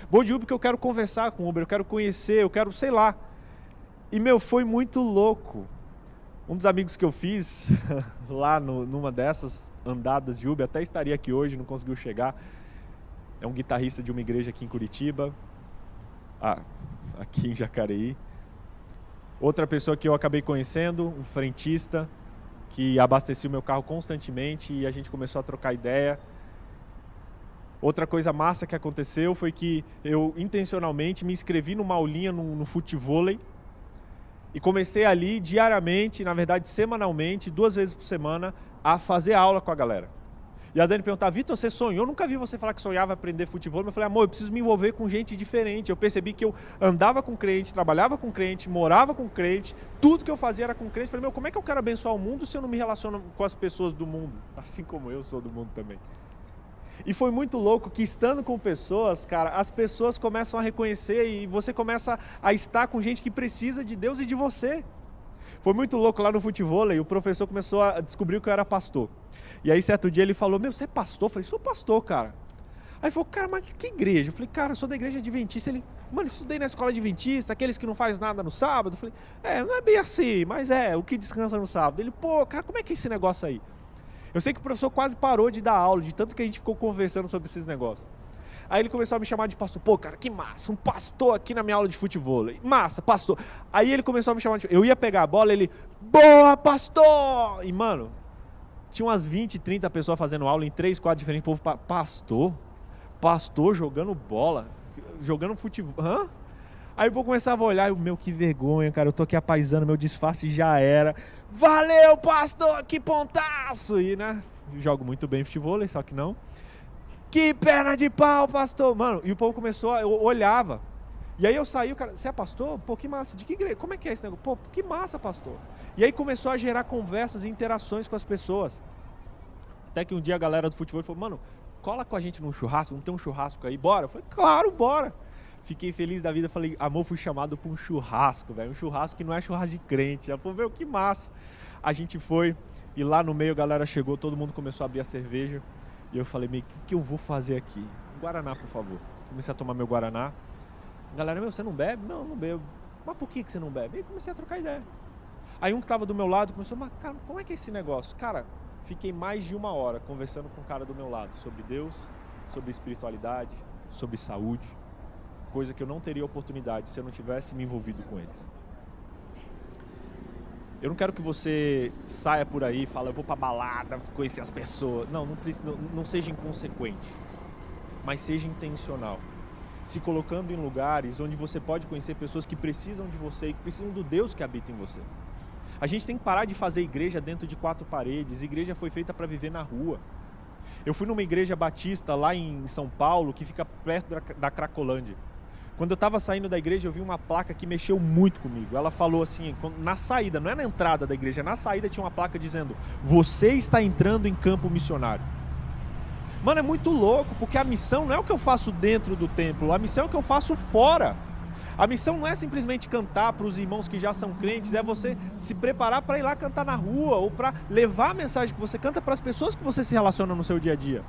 Vou de Uber porque eu quero conversar com o Uber, eu quero conhecer, eu quero, sei lá. E, foi muito louco. Um dos amigos que eu fiz lá numa dessas andadas de Uber, até estaria aqui hoje, não conseguiu chegar. É um guitarrista de uma igreja aqui em Curitiba. Aqui em Jacareí. Outra pessoa que eu acabei conhecendo, um frentista, que abastecia o meu carro constantemente e a gente começou a trocar ideia. Outra coisa massa que aconteceu foi que eu intencionalmente me inscrevi numa aulinha no futevôlei e comecei ali diariamente, na verdade semanalmente, 2 vezes por semana, a fazer aula com a galera. E a Dani perguntava, Vitor, você sonhou? Eu nunca vi você falar que sonhava aprender futebol. Mas eu falei, amor, eu preciso me envolver com gente diferente. Eu percebi que eu andava com crente, trabalhava com crente, morava com crente, tudo que eu fazia era com crente. Eu falei, como é que eu quero abençoar o mundo se eu não me relaciono com as pessoas do mundo? Assim como eu sou do mundo também. E foi muito louco que estando com pessoas, cara, as pessoas começam a reconhecer e você começa a estar com gente que precisa de Deus e de você. Foi muito louco lá no futevôlei, o professor começou a descobrir que eu era pastor. E aí certo dia ele falou, você é pastor? Eu falei, sou pastor, cara. Aí ele falou, cara, mas que igreja? Eu falei, cara, eu sou da igreja adventista. Ele, mano, estudei na escola adventista, aqueles que não fazem nada no sábado. Eu falei, não é bem assim, mas o que descansa no sábado. Ele, cara, como é que é esse negócio aí? Eu sei que o professor quase parou de dar aula, de tanto que a gente ficou conversando sobre esses negócios. Aí ele começou a me chamar de pastor. Cara, que massa, um pastor aqui na minha aula de futebol. Massa, pastor. Aí ele começou a me chamar de... Eu ia pegar a bola, ele... Boa, pastor! E, mano, tinha umas 20, 30 pessoas fazendo aula em 3, 4 diferentes. O povo, pastor jogando bola, jogando futebol. Hã? Aí o povo começava a olhar e que vergonha, cara. Eu tô aqui apaisando, meu disfarce já era. Valeu, pastor, que pontaço! E, né, jogo muito bem futebol, só que não. Que perna de pau, pastor! Mano, e o povo começou, eu olhava. E aí eu saí, o cara, você é pastor? Que massa. De que igreja? Como é que é esse negócio? Que massa, pastor. E aí começou a gerar conversas e interações com as pessoas. Até que um dia a galera do futebol falou, mano, cola com a gente num churrasco, não tem um churrasco aí? Bora? Eu falei, claro, bora. Fiquei feliz da vida, falei, amor, fui chamado para um churrasco, velho. Um churrasco que não é churrasco de crente. Ela falou, que massa. A gente foi, e lá no meio a galera chegou, todo mundo começou a abrir a cerveja. E eu falei, o que eu vou fazer aqui? Guaraná, por favor. Comecei a tomar meu Guaraná. A galera, você não bebe? Não, não bebo. Mas por que você não bebe? Aí comecei a trocar ideia. Aí um que estava do meu lado começou, mas cara, como é que é esse negócio? Cara, fiquei mais de 1 hora conversando com o cara do meu lado sobre Deus, sobre espiritualidade, sobre saúde. Coisa que eu não teria oportunidade se eu não tivesse me envolvido com eles. Eu não quero que você saia por aí e fale, eu vou pra balada, conhecer as pessoas. Não seja inconsequente, mas seja intencional. Se colocando em lugares onde você pode conhecer pessoas que precisam de você e que precisam do Deus que habita em você. A gente tem que parar de fazer igreja dentro de 4 paredes. Igreja foi feita para viver na rua. Eu fui numa igreja batista lá em São Paulo, que fica perto da Cracolândia. Quando eu estava saindo da igreja, eu vi uma placa que mexeu muito comigo. Ela falou assim, na saída, não é na entrada da igreja, na saída tinha uma placa dizendo, você está entrando em campo missionário. Mano, é muito louco, porque a missão não é o que eu faço dentro do templo, a missão é o que eu faço fora. A missão não é simplesmente cantar para os irmãos que já são crentes, é você se preparar para ir lá cantar na rua, ou para levar a mensagem que você canta para as pessoas que você se relaciona no seu dia a dia.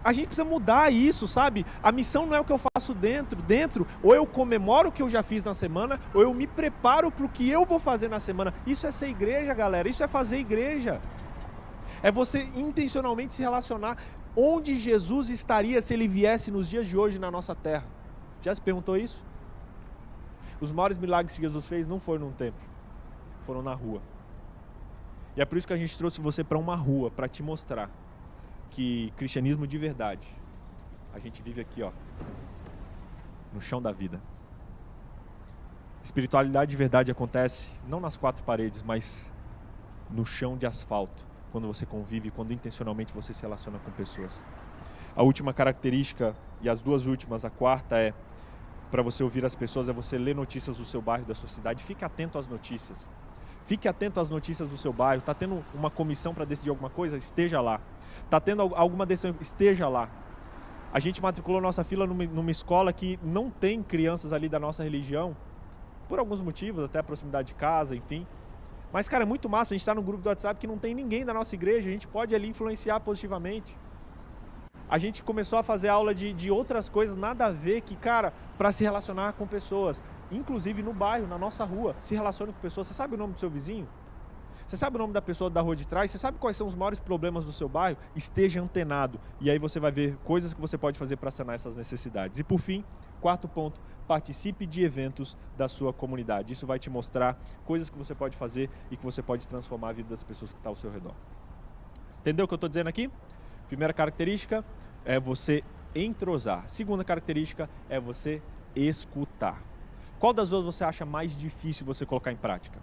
A gente precisa mudar isso, sabe? A missão não é o que eu faço dentro, ou eu comemoro o que eu já fiz na semana, ou eu me preparo para o que eu vou fazer na semana. Isso é ser igreja, galera, isso é fazer igreja. É você intencionalmente se relacionar. Onde Jesus estaria se ele viesse nos dias de hoje na nossa terra? Já se perguntou isso? Os maiores milagres que Jesus fez não foram num templo, foram na rua. E é por isso que a gente trouxe você para uma rua, para te mostrar que cristianismo de verdade, a gente vive aqui, ó, no chão da vida. Espiritualidade de verdade acontece não nas quatro paredes, mas no chão de asfalto, quando você convive, quando intencionalmente você se relaciona com pessoas. A última característica, e as duas últimas, a quarta é, para você ouvir as pessoas, é você ler notícias do seu bairro, da sua cidade. Fique atento às notícias. Fique atento às notícias do seu bairro. Está tendo uma comissão para decidir alguma coisa? Esteja lá. Está tendo alguma decisão? Esteja lá. A gente matriculou nossa filha numa escola que não tem crianças ali da nossa religião, por alguns motivos, até a proximidade de casa, enfim. Mas, cara, é muito massa. A gente está num grupo do WhatsApp que não tem ninguém da nossa igreja. A gente pode ali influenciar positivamente. A gente começou a fazer aula de outras coisas, nada a ver, que, cara, para se relacionar com pessoas. Inclusive no bairro, na nossa rua, se relacione com pessoas. Você sabe o nome do seu vizinho? Você sabe o nome da pessoa da rua de trás? Você sabe quais são os maiores problemas do seu bairro? Esteja antenado. E aí você vai ver coisas que você pode fazer para sanar essas necessidades. E por fim, quarto ponto, participe de eventos da sua comunidade. Isso vai te mostrar coisas que você pode fazer e que você pode transformar a vida das pessoas que estão ao seu redor. Entendeu o que eu estou dizendo aqui? Primeira característica é você entrosar. Segunda característica é você escutar. Qual das duas você acha mais difícil você colocar em prática?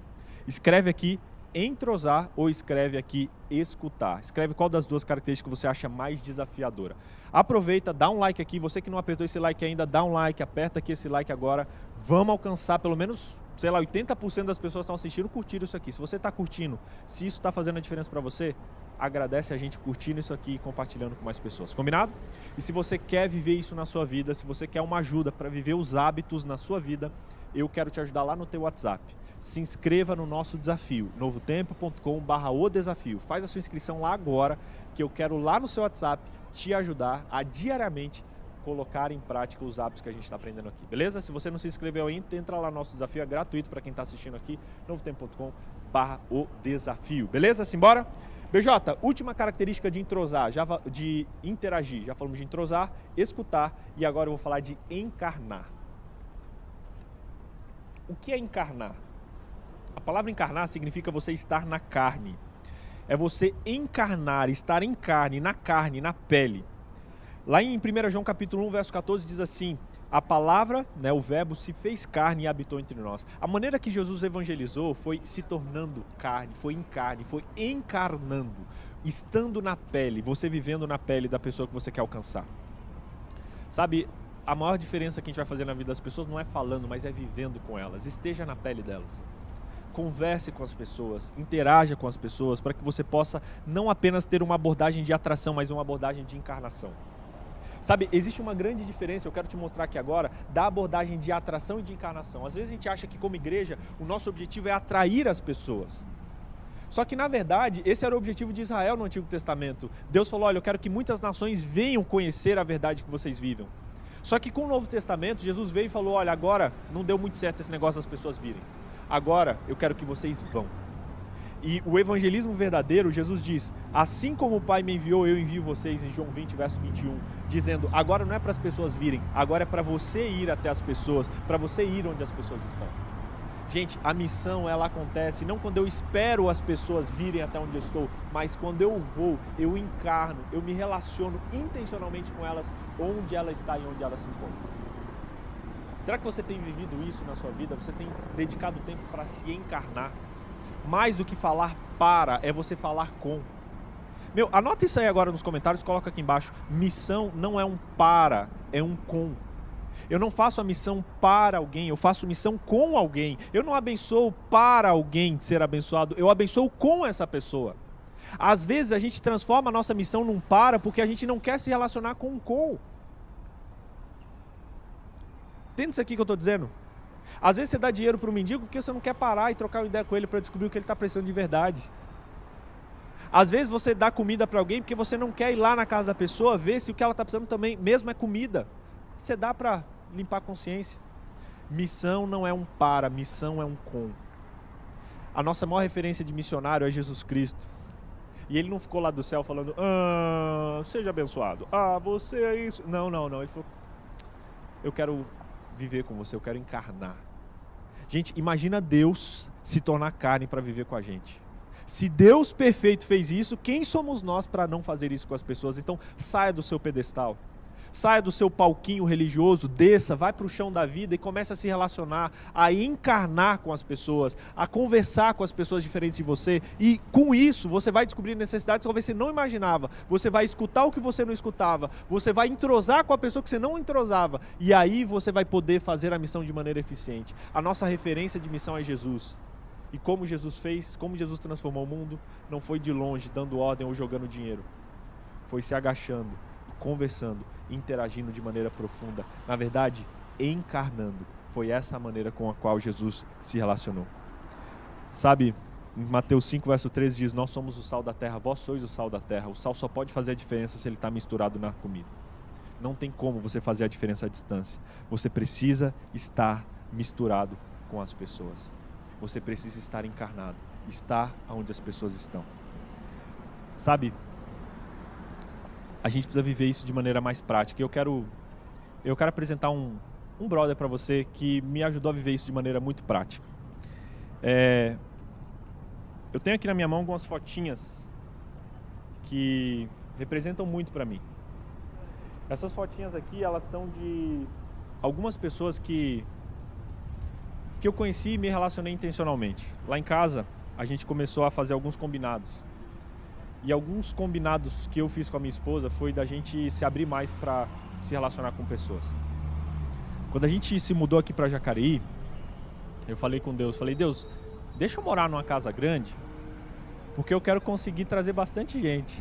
Escreve aqui entrosar ou escreve aqui escutar. Escreve qual das duas características você acha mais desafiadora. Aproveita, dá um like aqui. Você que não apertou esse like ainda, dá um like, aperta aqui esse like agora. Vamos alcançar pelo menos, 80% das pessoas que estão assistindo curtiram isso aqui. Se você está curtindo, se isso está fazendo a diferença para você, agradece a gente curtindo isso aqui e compartilhando com mais pessoas. Combinado? E se você quer viver isso na sua vida, se você quer uma ajuda para viver os hábitos na sua vida, eu quero te ajudar lá no teu WhatsApp. Se inscreva no nosso desafio, novotempo.com/odesafio. Faz a sua inscrição lá agora, que eu quero lá no seu WhatsApp te ajudar a diariamente colocar em prática os hábitos que a gente está aprendendo aqui, beleza? Se você não se inscreveu ainda, entra lá no nosso desafio, é gratuito para quem está assistindo aqui, novotempo.com/odesafio, beleza? Simbora? BJ, última característica de entrosar, de interagir. Já falamos de entrosar, escutar e agora eu vou falar de encarnar. O que é encarnar? A palavra encarnar significa você estar na carne. É você encarnar, estar em carne, na pele. Lá em 1 João capítulo 1, verso 14, diz assim: a palavra, né, o verbo, se fez carne e habitou entre nós. A maneira que Jesus evangelizou foi se tornando carne, foi encarnando, estando na pele, você vivendo na pele da pessoa que você quer alcançar. Sabe, a maior diferença que a gente vai fazer na vida das pessoas não é falando, mas é vivendo com elas. Esteja na pele delas. Converse com as pessoas, interaja com as pessoas, para que você possa não apenas ter uma abordagem de atração, mas uma abordagem de encarnação. Sabe, existe uma grande diferença, eu quero te mostrar aqui agora, da abordagem de atração e de encarnação. Às vezes a gente acha que como igreja, o nosso objetivo é atrair as pessoas. Só que na verdade, esse era o objetivo de Israel no Antigo Testamento. Deus falou, olha, eu quero que muitas nações venham conhecer a verdade que vocês vivem. Só que com o Novo Testamento, Jesus veio e falou, olha, agora não deu muito certo esse negócio das pessoas virem. Agora eu quero que vocês vão. E o evangelismo verdadeiro, Jesus diz, assim como o Pai me enviou, eu envio vocês, em João 20, verso 21, dizendo, agora não é para as pessoas virem, agora é para você ir até as pessoas, para você ir onde as pessoas estão. Gente, a missão, ela acontece não quando eu espero as pessoas virem até onde eu estou, mas quando eu vou, eu encarno, eu me relaciono intencionalmente com elas, onde ela está e onde ela se encontra. Será que você tem vivido isso na sua vida? Você tem dedicado tempo para se encarnar? Mais do que falar para, é você falar com. Meu, anota isso aí agora nos comentários, coloca aqui embaixo. Missão não é um para, é um com. Eu não faço a missão para alguém, eu faço missão com alguém. Eu não abençoo para alguém ser abençoado, eu abençoo com essa pessoa. Às vezes a gente transforma a nossa missão num para porque a gente não quer se relacionar com um com. Entende isso aqui que eu estou dizendo? Às vezes você dá dinheiro para um mendigo porque você não quer parar e trocar uma ideia com ele para descobrir o que ele está precisando de verdade. Às vezes você dá comida para alguém porque você não quer ir lá na casa da pessoa ver se o que ela está precisando também mesmo é comida. Você dá para limpar a consciência. Missão não é um para, missão é um com. A nossa maior referência de missionário é Jesus Cristo. E ele não ficou lá do céu falando, seja abençoado, você é isso. Não. Ele falou, eu quero viver com você, eu quero encarnar. Gente, imagina Deus se tornar carne para viver com a gente. Se Deus perfeito fez isso, quem somos nós para não fazer isso com as pessoas? Então, saia do seu pedestal. Saia do seu palquinho religioso, desça, vai para o chão da vida e comece a se relacionar, a encarnar com as pessoas, a conversar com as pessoas diferentes de você. E com isso, você vai descobrir necessidades que talvez você não imaginava. Você vai escutar o que você não escutava. Você vai entrosar com a pessoa que você não entrosava. E aí você vai poder fazer a missão de maneira eficiente. A nossa referência de missão é Jesus. E como Jesus fez, como Jesus transformou o mundo, não foi de longe, dando ordem ou jogando dinheiro. Foi se agachando, conversando, interagindo de maneira profunda. Na verdade, encarnando. Foi essa a maneira com a qual Jesus se relacionou. Sabe, em Mateus 5, verso 13 diz, nós somos o sal da terra, vós sois o sal da terra. O sal só pode fazer a diferença se ele está misturado na comida. Não tem como você fazer a diferença à distância. Você precisa estar misturado com as pessoas. Você precisa estar encarnado, estar onde as pessoas estão. Sabe, a gente precisa viver isso de maneira mais prática. Eu quero apresentar um brother para você que me ajudou a viver isso de maneira muito prática. Eu tenho aqui na minha mão algumas fotinhas que representam muito para mim. Essas fotinhas aqui, elas são de algumas pessoas que eu conheci e me relacionei intencionalmente. Lá em casa, a gente começou a fazer alguns combinados. E alguns combinados que eu fiz com a minha esposa foi da gente se abrir mais para se relacionar com pessoas. Quando a gente se mudou aqui para Jacareí, eu falei com Deus, Deus, deixa eu morar numa casa grande, porque eu quero conseguir trazer bastante gente.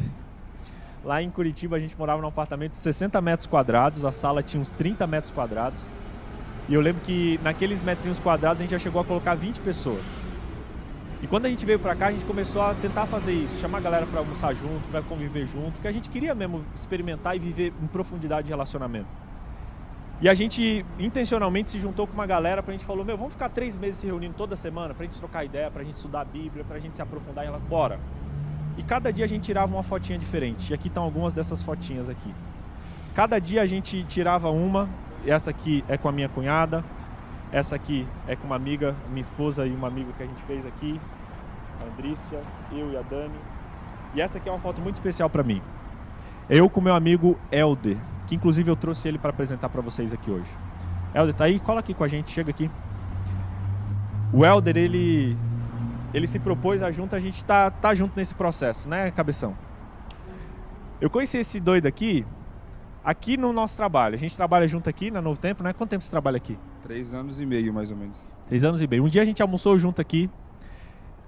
Lá em Curitiba a gente morava num apartamento de 60 metros quadrados, a sala tinha uns 30 metros quadrados. E eu lembro que naqueles metrinhos quadrados a gente já chegou a colocar 20 pessoas. E quando a gente veio pra cá, a gente começou a tentar fazer isso, chamar a galera pra almoçar junto, pra conviver junto, porque a gente queria mesmo experimentar e viver em profundidade de relacionamento. E a gente intencionalmente se juntou com uma galera, pra gente falou, vamos ficar 3 meses se reunindo toda semana, pra gente trocar ideia, pra gente estudar a Bíblia, pra gente se aprofundar em ela, bora. E cada dia a gente tirava uma fotinha diferente, e aqui estão algumas dessas fotinhas aqui. Cada dia a gente tirava uma. Essa aqui é com a minha cunhada, essa aqui é com uma amiga, minha esposa e uma amiga que a gente fez aqui, a Andrícia, eu e a Dani. E essa aqui é uma foto muito especial para mim. Eu com meu amigo Helder, que inclusive eu trouxe ele para apresentar para vocês aqui hoje. Helder, tá aí? Cola aqui com a gente, chega aqui. O Helder, ele se propôs a gente tá junto nesse processo, né, Cabeção? Eu conheci esse doido aqui no nosso trabalho. A gente trabalha junto aqui na Novo Tempo, né? Quanto tempo você trabalha aqui? 3 anos e meio, mais ou menos. 3 anos e meio. Um dia a gente almoçou junto aqui.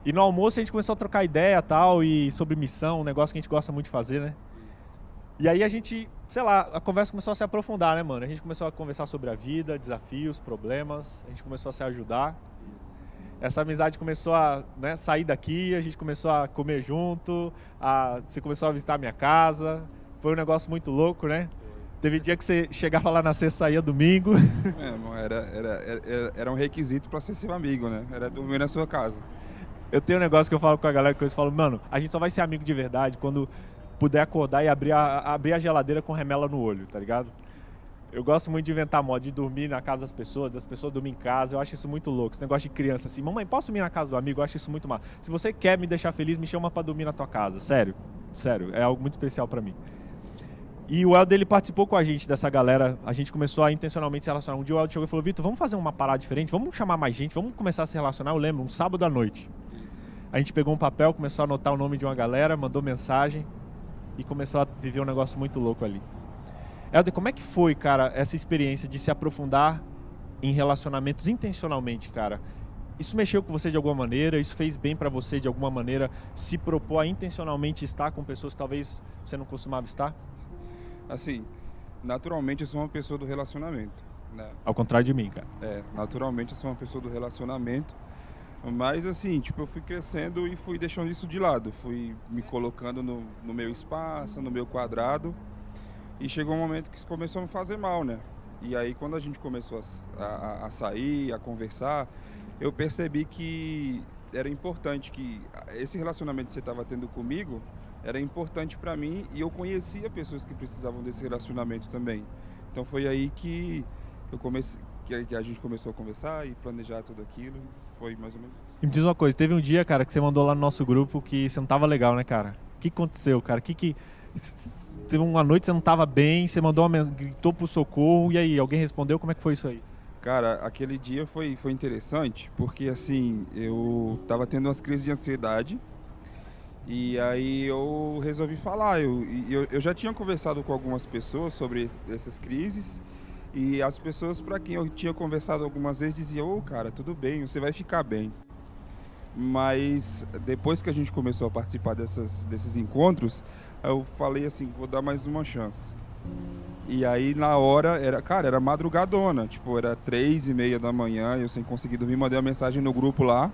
E no almoço a gente começou a trocar ideia tal, e sobre missão, um negócio que a gente gosta muito de fazer, né? E aí a gente, sei lá, a conversa começou a se aprofundar, né, mano? A gente começou a conversar sobre a vida, desafios, problemas. A gente começou a se ajudar. Essa amizade começou a sair daqui, a gente começou a comer junto, você começou a visitar a minha casa. Foi um negócio muito louco, né? Teve dia que você chegava lá na sexta, saía domingo. Era um requisito para ser seu amigo, né? Era dormir na sua casa. Eu tenho um negócio que eu falo com a galera, que eu falo, mano, a gente só vai ser amigo de verdade quando puder acordar e abrir a geladeira com remela no olho, tá ligado? Eu gosto muito de inventar moda, de dormir na casa das pessoas dormir em casa, eu acho isso muito louco. Esse negócio de criança assim, mamãe, posso dormir na casa do amigo? Eu acho isso muito massa. Se você quer me deixar feliz, me chama pra dormir na tua casa, sério, é algo muito especial pra mim. E o Helder, ele participou com a gente dessa galera, a gente começou a intencionalmente se relacionar. Um dia o Helder chegou e falou, Vitor, vamos fazer uma parada diferente, vamos chamar mais gente, vamos começar a se relacionar. Eu lembro, um sábado à noite. A gente pegou um papel, começou a anotar o nome de uma galera, mandou mensagem e começou a viver um negócio muito louco ali. Helder, como é que foi, cara, essa experiência de se aprofundar em relacionamentos intencionalmente, cara? Isso mexeu com você de alguma maneira? Isso fez bem pra você de alguma maneira? Se propor a intencionalmente estar com pessoas que talvez você não costumava estar? Assim, naturalmente eu sou uma pessoa do relacionamento, né? Ao contrário de mim, cara. Naturalmente eu sou uma pessoa do relacionamento, Mas assim, tipo, eu fui crescendo e fui deixando isso de lado. Fui me colocando no meu espaço, no meu quadrado. E chegou um momento que isso começou a me fazer mal, né? E aí quando a gente começou a sair, a conversar, eu percebi que era importante, que esse relacionamento que você estava tendo comigo era importante para mim e eu conhecia pessoas que precisavam desse relacionamento também. Então foi aí que eu comecei, que a gente começou a conversar e planejar tudo aquilo. Foi mais ou menos isso. E me diz uma coisa, teve um dia, cara, que você mandou lá no nosso grupo que você não tava legal, né, cara? O que aconteceu, cara? Teve uma noite que você não tava bem, você mandou gritou pro socorro, e aí, alguém respondeu? Como é que foi isso aí? Cara, aquele dia foi interessante, porque assim, eu tava tendo umas crises de ansiedade, e aí eu resolvi falar. Eu já tinha conversado com algumas pessoas sobre essas crises, e as pessoas para quem eu tinha conversado algumas vezes diziam: ô cara, tudo bem, você vai ficar bem. Mas depois que a gente começou a participar desses encontros, eu falei assim, vou dar mais uma chance. E aí na hora, era madrugadona, tipo, era 3h30 da manhã, eu sem conseguir dormir, mandei uma mensagem no grupo lá.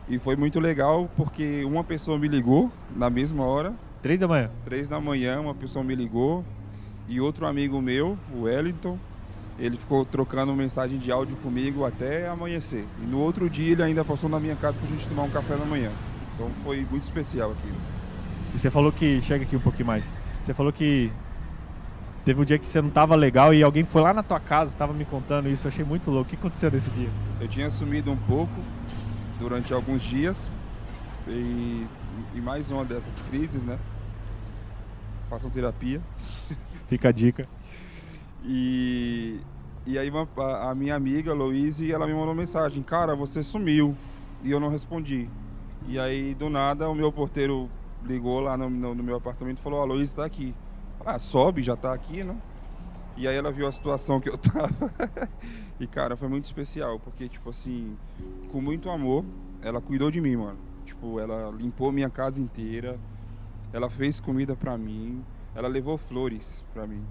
E foi muito legal porque uma pessoa me ligou na mesma hora. 3 da manhã? 3 da manhã, uma pessoa me ligou. E outro amigo meu, o Wellington, ele ficou trocando mensagem de áudio comigo até amanhecer. E no outro dia ele ainda passou na minha casa pra gente tomar um café da manhã. Então foi muito especial aquilo. E você falou que, chega aqui um pouquinho mais, você falou que teve um dia que você não estava legal e alguém foi lá na tua casa, estava me contando isso, eu achei muito louco. O que aconteceu nesse dia? Eu tinha sumido um pouco durante alguns dias e mais uma dessas crises, né? Façam terapia. Fica a dica. E aí a minha amiga, Louise, ela me mandou mensagem: cara, você sumiu. E eu não respondi. E aí, do nada, o meu porteiro ligou lá no meu apartamento e falou: a Louise tá aqui. Ah, sobe, já tá aqui, né? E aí ela viu a situação que eu tava. E, cara, foi muito especial, porque, tipo assim, com muito amor, ela cuidou de mim, mano. Tipo, ela limpou minha casa inteira, ela fez comida pra mim, ela levou flores pra mim.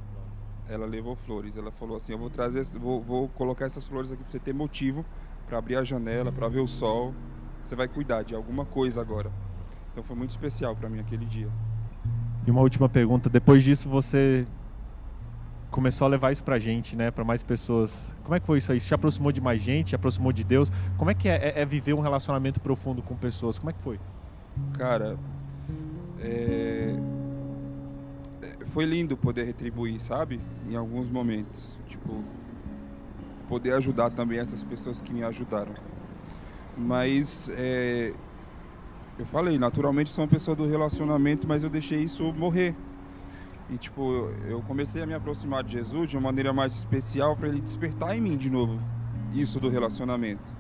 Ela levou flores, ela falou assim: eu vou trazer, vou colocar essas flores aqui pra você ter motivo pra abrir a janela, pra ver o sol. Você vai cuidar de alguma coisa agora. Então foi muito especial pra mim aquele dia. E uma última pergunta, depois disso você começou a levar isso pra gente, né, pra mais pessoas. Como é que foi isso aí? Isso te aproximou de mais gente, te aproximou de Deus? Como é que é viver um relacionamento profundo com pessoas? Como é que foi? Cara, foi lindo poder retribuir, sabe? Em alguns momentos. Tipo, poder ajudar também essas pessoas que me ajudaram. Mas, eu falei, naturalmente sou uma pessoa do relacionamento, mas eu deixei isso morrer. E, tipo, eu comecei a me aproximar de Jesus de uma maneira mais especial para ele despertar em mim de novo isso do relacionamento.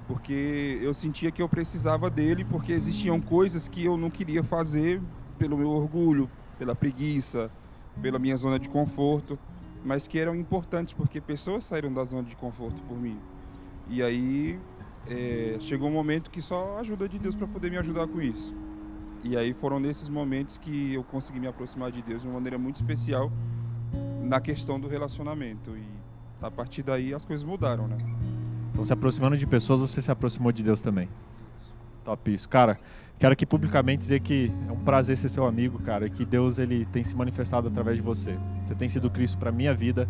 Porque eu sentia que eu precisava dele, porque existiam coisas que eu não queria fazer pelo meu orgulho, pela preguiça, pela minha zona de conforto, mas que eram importantes porque pessoas saíram da zona de conforto por mim. E aí chegou um momento que só a ajuda de Deus para poder me ajudar com isso. E aí foram nesses momentos que eu consegui me aproximar de Deus de uma maneira muito especial na questão do relacionamento. E a partir daí as coisas mudaram, né? Então, se aproximando de pessoas, você se aproximou de Deus também. Top isso. Cara, quero aqui publicamente dizer que é um prazer ser seu amigo, cara, e que Deus ele tem se manifestado através de você. Você tem sido Cristo para minha vida,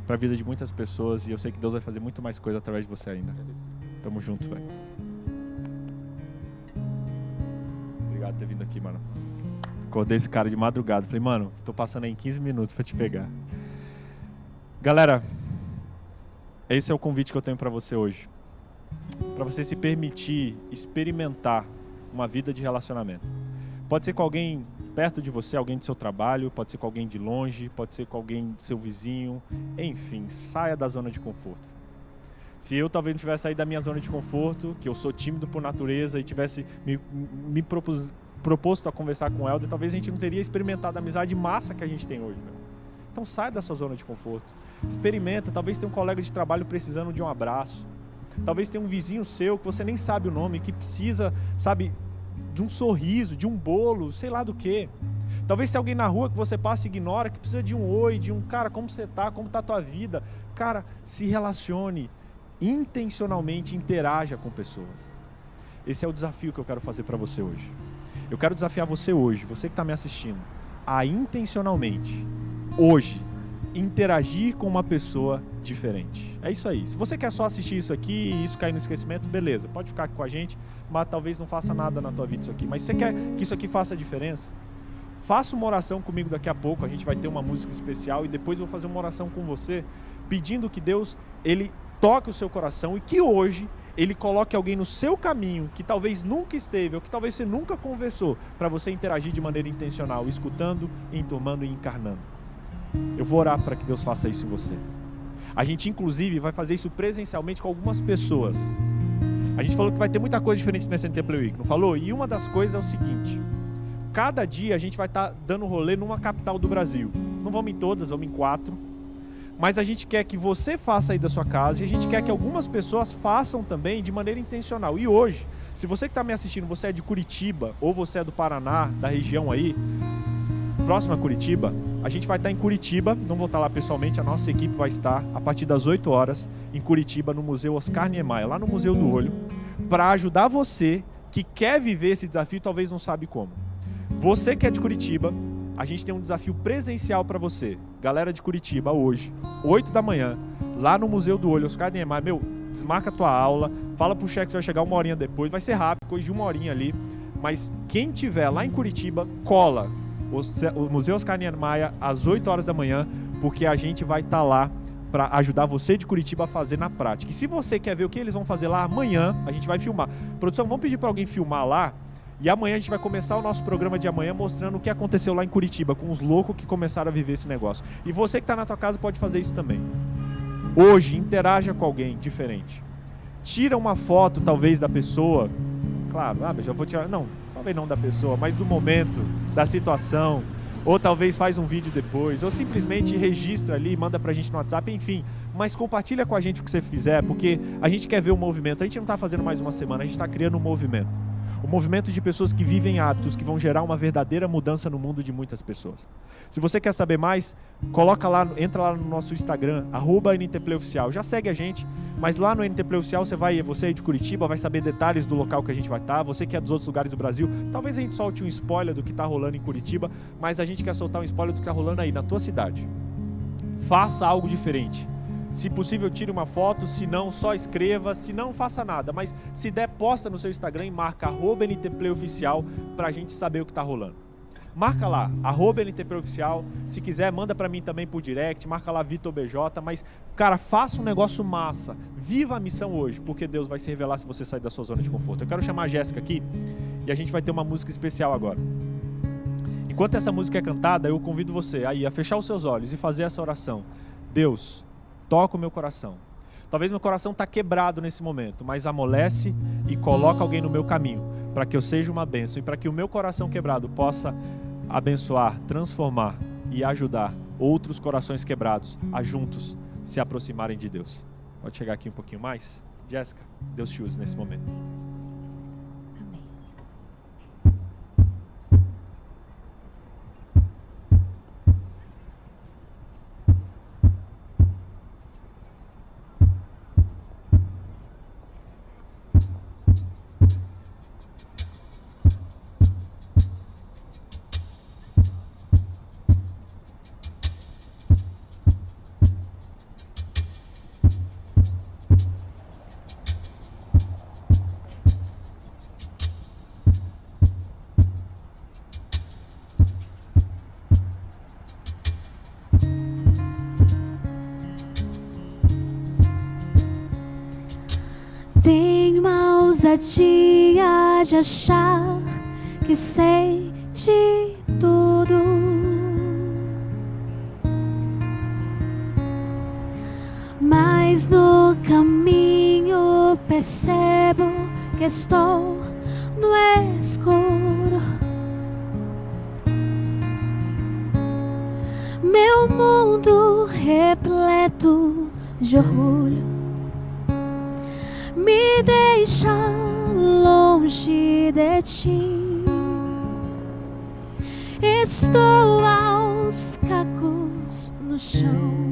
para a vida de muitas pessoas, e eu sei que Deus vai fazer muito mais coisa através de você ainda. Tamo junto, velho. Obrigado por ter vindo aqui, mano. Acordei esse cara de madrugada. Falei, mano, tô passando aí em 15 minutos pra te pegar. Galera, esse é o convite que eu tenho pra você hoje. Pra você se permitir experimentar uma vida de relacionamento. Pode ser com alguém perto de você, alguém do seu trabalho, pode ser com alguém de longe, pode ser com alguém do seu vizinho. Enfim, saia da zona de conforto. Se eu talvez não tivesse saído da minha zona de conforto, que eu sou tímido por natureza, e tivesse me proposto a conversar com o Helder, talvez a gente não teria experimentado a amizade massa que a gente tem hoje. Meu. Então sai da sua zona de conforto. Experimenta, talvez tenha um colega de trabalho precisando de um abraço. Talvez tenha um vizinho seu que você nem sabe o nome, que precisa, sabe, de um sorriso, de um bolo, sei lá do que. Talvez tenha alguém na rua que você passa e ignora, que precisa de um oi, de um cara, como você tá, como tá a tua vida. Cara, se relacione. Intencionalmente interaja com pessoas. Esse é o desafio que eu quero fazer para você hoje. Eu quero desafiar você hoje, você que está me assistindo, a intencionalmente, hoje, interagir com uma pessoa diferente. É isso aí. Se você quer só assistir isso aqui e isso cair no esquecimento, beleza, pode ficar aqui com a gente, mas talvez não faça nada na tua vida isso aqui. Mas se você quer que isso aqui faça a diferença, faça uma oração comigo daqui a pouco, a gente vai ter uma música especial e depois eu vou fazer uma oração com você, pedindo que Deus, Ele toque o seu coração e que hoje Ele coloque alguém no seu caminho que talvez nunca esteve ou que talvez você nunca conversou, para você interagir de maneira intencional, escutando, enturmando e encarnando. Eu vou orar para que Deus faça isso em você. A gente inclusive vai fazer isso presencialmente com algumas pessoas. A gente falou que vai ter muita coisa diferente nessa NT Play Week, não falou? E uma das coisas é o seguinte: cada dia a gente vai estar dando rolê numa capital do Brasil. Não vamos em todas, vamos em 4. Mas a gente quer que você faça aí da sua casa e a gente quer que algumas pessoas façam também de maneira intencional. E hoje, se você que está me assistindo, você é de Curitiba ou você é do Paraná, da região aí, próxima a Curitiba, a gente vai estar em Curitiba, não vou estar lá pessoalmente, a nossa equipe vai estar a partir das 8 horas em Curitiba, no Museu Oscar Niemeyer, lá no Museu do Olho, para ajudar você que quer viver esse desafio e talvez não sabe como. Você que é de Curitiba, a gente tem um desafio presencial para você. Galera de Curitiba, hoje, 8 da manhã, lá no Museu do Olho, Oscar Niemeyer, desmarca a tua aula, fala pro chefe que vai chegar 1 horinha depois, vai ser rápido, coisa de 1 horinha ali, mas quem tiver lá em Curitiba, cola o Museu Oscar Niemeyer às 8 horas da manhã, porque a gente vai estar lá para ajudar você de Curitiba a fazer na prática. E se você quer ver o que eles vão fazer lá, amanhã a gente vai filmar. Produção, vamos pedir para alguém filmar lá, e amanhã a gente vai começar o nosso programa de amanhã mostrando o que aconteceu lá em Curitiba, com os loucos que começaram a viver esse negócio. E você que está na tua casa pode fazer isso também. Hoje, interaja com alguém diferente. Tira uma foto, talvez, da pessoa. Claro, já vou tirar... Não, talvez não da pessoa, mas do momento, da situação. Ou talvez faz um vídeo depois, ou simplesmente registra ali, manda pra gente no WhatsApp, enfim. Mas compartilha com a gente o que você fizer, porque a gente quer ver o movimento. A gente não está fazendo mais uma semana, a gente está criando um movimento. Um movimento de pessoas que vivem hábitos, que vão gerar uma verdadeira mudança no mundo de muitas pessoas. Se você quer saber mais, coloca lá, entra lá no nosso Instagram, @NTPlayOficial. Já segue a gente, mas lá no NTPlay Oficial você aí de Curitiba vai saber detalhes do local que a gente vai estar. Você que é dos outros lugares do Brasil, talvez a gente solte um spoiler do que está rolando em Curitiba, mas a gente quer soltar um spoiler do que está rolando aí na tua cidade. Faça algo diferente. Se possível, tire uma foto, se não, só escreva, se não, faça nada. Mas se der, posta no seu Instagram e marca @NTPlayOficial pra gente saber o que tá rolando. Marca lá, @NTPlayOficial. Se quiser, manda pra mim também por direct, marca lá Vitor BJ. Mas, cara, faça um negócio massa. Viva a missão hoje, porque Deus vai se revelar se você sair da sua zona de conforto. Eu quero chamar a Jéssica aqui e a gente vai ter uma música especial agora. Enquanto essa música é cantada, eu convido você aí a fechar os seus olhos e fazer essa oração. Deus, toca o meu coração. Talvez meu coração está quebrado nesse momento, mas amolece e coloca alguém no meu caminho, para que eu seja uma bênção e para que o meu coração quebrado possa abençoar, transformar e ajudar outros corações quebrados a juntos se aproximarem de Deus. Pode chegar aqui um pouquinho mais? Jéssica, Deus te use nesse momento. Ousadia de achar que sei de tudo, mas no caminho percebo que estou no escuro. Meu mundo repleto de orgulho me deixa longe de ti. Estou aos cacos no chão,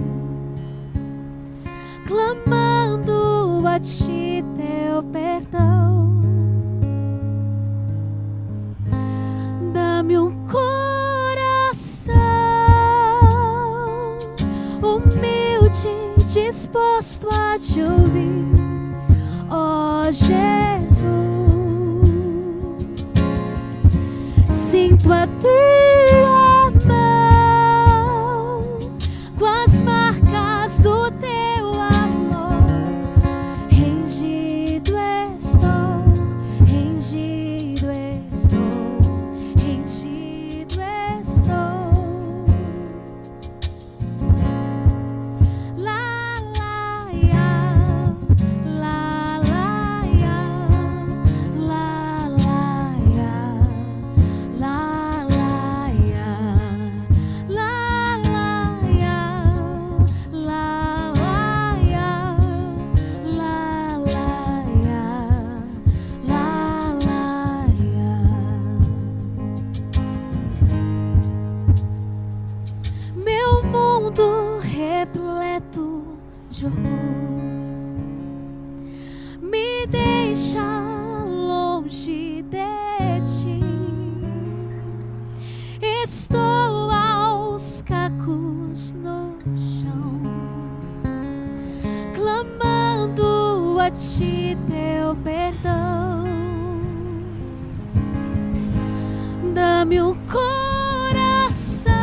clamando a ti teu perdão. disposto a te ouvir, ó Jesus. Sinto a tua mão com as marcas do teu amor. Rendido estou, rendido estou, rendido estou. La la ya, la la ya, la la ya, la la ya, la la ya, la la ya, la la ya, la la ya. Meu mundo repleto de horror me deixa longe de ti. Estou aos cacos no chão, clamando a ti teu perdão. Dá-me um coração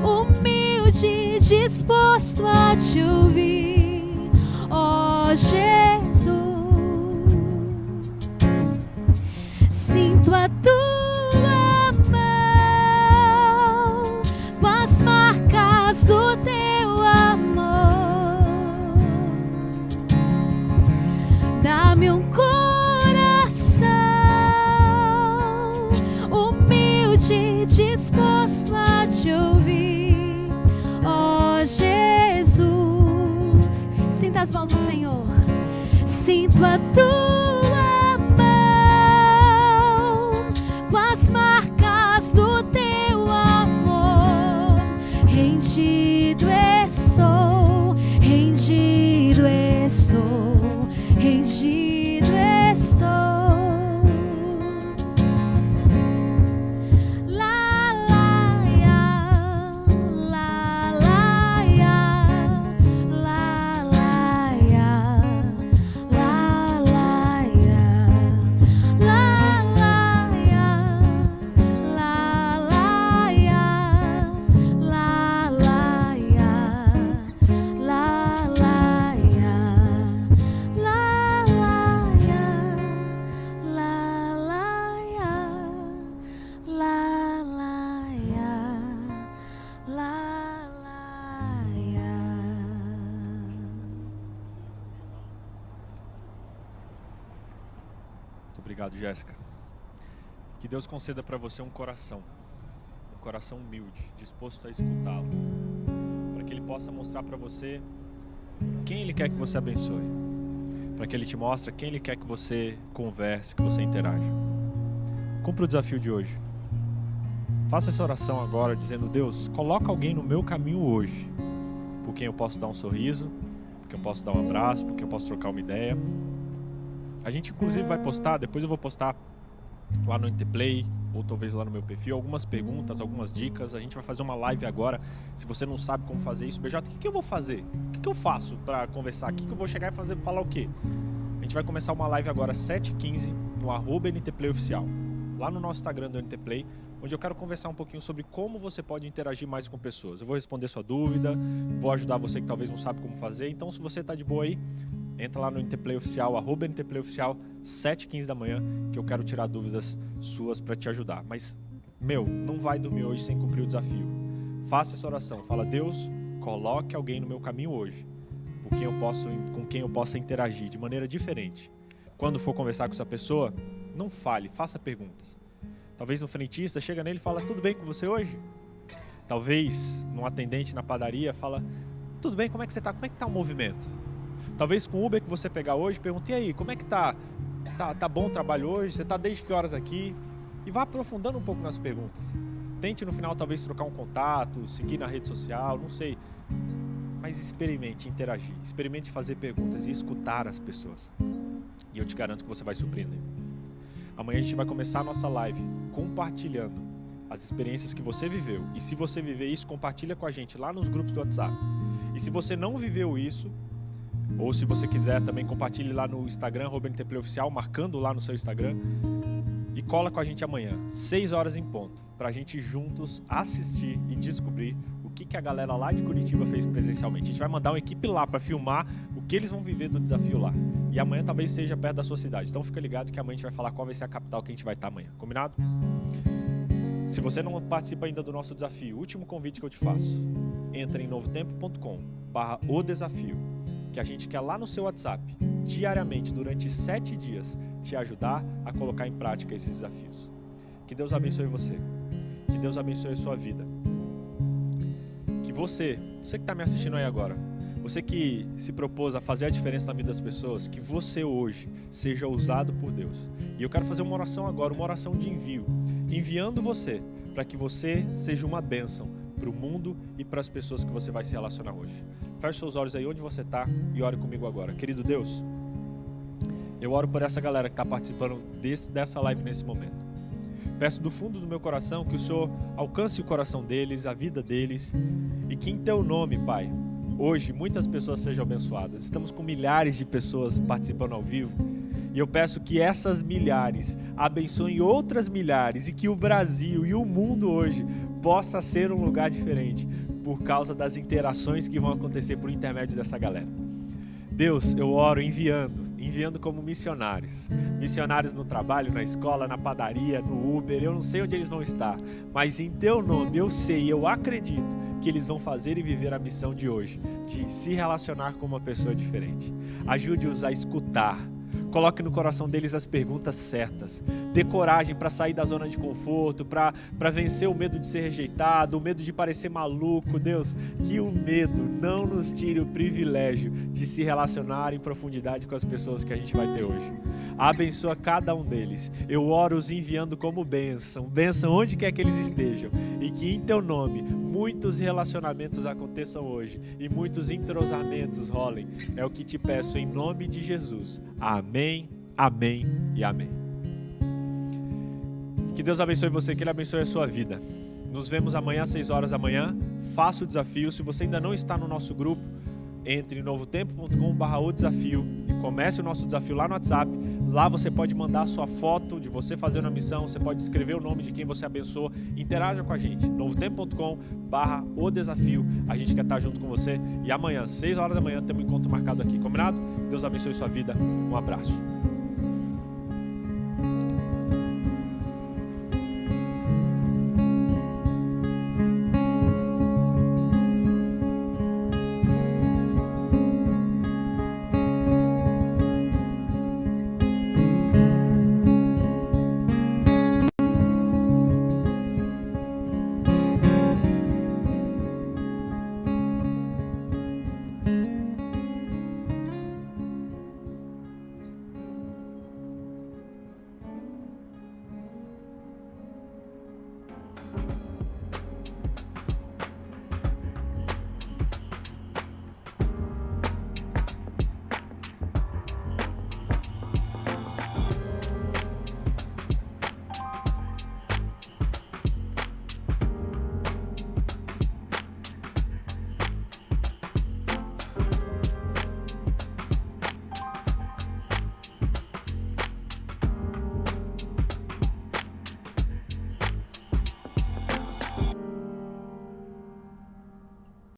humilde, disposto a te ouvir, ó Jesus. Sinto a tua mão com as marcas do teu amor. Dá-me um coração humilde, disposto a te ouvir, ó Jesus. Sinta as mãos do Senhor. Sinto a tua mão com as marcas do teu amor. Rendido estou, rendido estou, rendido estou. La la ya, la la ya, la la ya, la la ya, la la ya, la la ya, la la ya, la la ya, la la ya, la la ya, la la ya, la la ya. Muito obrigado, Jéssica. Que Deus conceda para você um coração humilde, disposto a escutá-lo, para que Ele possa mostrar para você quem Ele quer que você abençoe, para que Ele te mostre quem Ele quer que você converse, que você interaja. Cumpra o desafio de hoje. Faça essa oração agora, dizendo: Deus, coloca alguém no meu caminho hoje, por quem eu posso dar um sorriso, por quem eu posso dar um abraço, por quem eu posso trocar uma ideia. A gente inclusive vai postar, depois eu vou postar lá no Interplay, ou talvez lá no meu perfil, algumas perguntas, algumas dicas. A gente vai fazer uma live agora. Se você não sabe como fazer isso, BJ, o que eu vou fazer? O que eu faço para conversar? O que eu vou chegar e fazer, falar o quê? A gente vai começar uma live agora às 7h15 no @NTPlayOficial, lá no nosso Instagram do NTPlay, onde eu quero conversar um pouquinho sobre como você pode interagir mais com pessoas. Eu vou responder sua dúvida, vou ajudar você que talvez não sabe como fazer. Então, se você está de boa aí, entra lá no NTPlay Oficial, @NTPlay Oficial, 7h15 da manhã, que eu quero tirar dúvidas suas para te ajudar. Mas, não vai dormir hoje sem cumprir o desafio. Faça essa oração. Fala: Deus, coloque alguém no meu caminho hoje, com quem eu possa interagir de maneira diferente. Quando for conversar com essa pessoa, não fale, faça perguntas. Talvez no frentista, chega nele e fala: tudo bem com você hoje? Talvez num atendente na padaria, fala: tudo bem, como é que você está? Como é que está o movimento? Talvez com o Uber que você pegar hoje, pergunte: e aí, como é que tá? Tá bom o trabalho hoje? Você está desde que horas aqui? E vá aprofundando um pouco nas perguntas. Tente no final talvez trocar um contato, seguir na rede social, não sei. Mas experimente interagir, experimente fazer perguntas e escutar as pessoas. E eu te garanto que você vai surpreender. Amanhã a gente vai começar a nossa live compartilhando as experiências que você viveu. E se você viver isso, compartilha com a gente lá nos grupos do WhatsApp. E se você não viveu isso, ou se você quiser também compartilhe lá no Instagram, @NTPlay Oficial, marcando lá no seu Instagram, e cola com a gente amanhã, 6 horas em ponto, pra gente juntos assistir e descobrir o que a galera lá de Curitiba fez presencialmente. A gente vai mandar uma equipe lá pra filmar o que eles vão viver do desafio lá. E amanhã talvez seja perto da sua cidade. Então fica ligado que amanhã a gente vai falar qual vai ser a capital que a gente vai estar amanhã. Combinado? Se você não participa ainda do nosso desafio, último convite que eu te faço, entra em novotempo.com/odesafio, que a gente quer lá no seu WhatsApp, diariamente, durante 7 dias, te ajudar a colocar em prática esses desafios. Que Deus abençoe você. Que Deus abençoe a sua vida. Que você que está me assistindo aí agora, você que se propôs a fazer a diferença na vida das pessoas, que você hoje seja usado por Deus. E eu quero fazer uma oração agora, uma oração de envio, enviando você para que você seja uma bênção para o mundo e para as pessoas que você vai se relacionar hoje. Feche seus olhos aí onde você está e ore comigo agora. Querido Deus, eu oro por essa galera que está participando dessa live nesse momento. Peço do fundo do meu coração que o Senhor alcance o coração deles, a vida deles, e que em Teu nome, Pai, hoje muitas pessoas sejam abençoadas. Estamos com milhares de pessoas participando ao vivo, e eu peço que essas milhares abençoem outras milhares, e que o Brasil e o mundo hoje possa ser um lugar diferente, por causa das interações que vão acontecer por intermédio dessa galera. Deus, eu oro enviando como missionários no trabalho, na escola, na padaria, no Uber, eu não sei onde eles vão estar, mas em Teu nome eu sei, eu acredito que eles vão fazer e viver a missão de hoje, de se relacionar com uma pessoa diferente. Ajude-os a escutar, coloque no coração deles as perguntas certas, dê coragem para sair da zona de conforto, para vencer o medo de ser rejeitado, o medo de parecer maluco. Deus, que o medo não nos tire o privilégio de se relacionar em profundidade com as pessoas que a gente vai ter hoje. Abençoa cada um deles. Eu oro os enviando como bênção onde quer que eles estejam, e que em Teu nome muitos relacionamentos aconteçam hoje e muitos entrosamentos rolem. É o que te peço em nome de Jesus. Amém, amém e amém. Que Deus abençoe você, que Ele abençoe a sua vida. Nos vemos amanhã às 6 horas da manhã. Faça o desafio. Se você ainda não está no nosso grupo, entre em novotempo.com/odesafio e comece o nosso desafio lá no WhatsApp. Lá você pode mandar a sua foto de você fazendo a missão, você pode escrever o nome de quem você abençoou. Interaja com a gente, novotempo.com/odesafio. A gente quer estar junto com você. E amanhã, 6 horas da manhã, temos um encontro marcado aqui, combinado? Deus abençoe sua vida. Um abraço.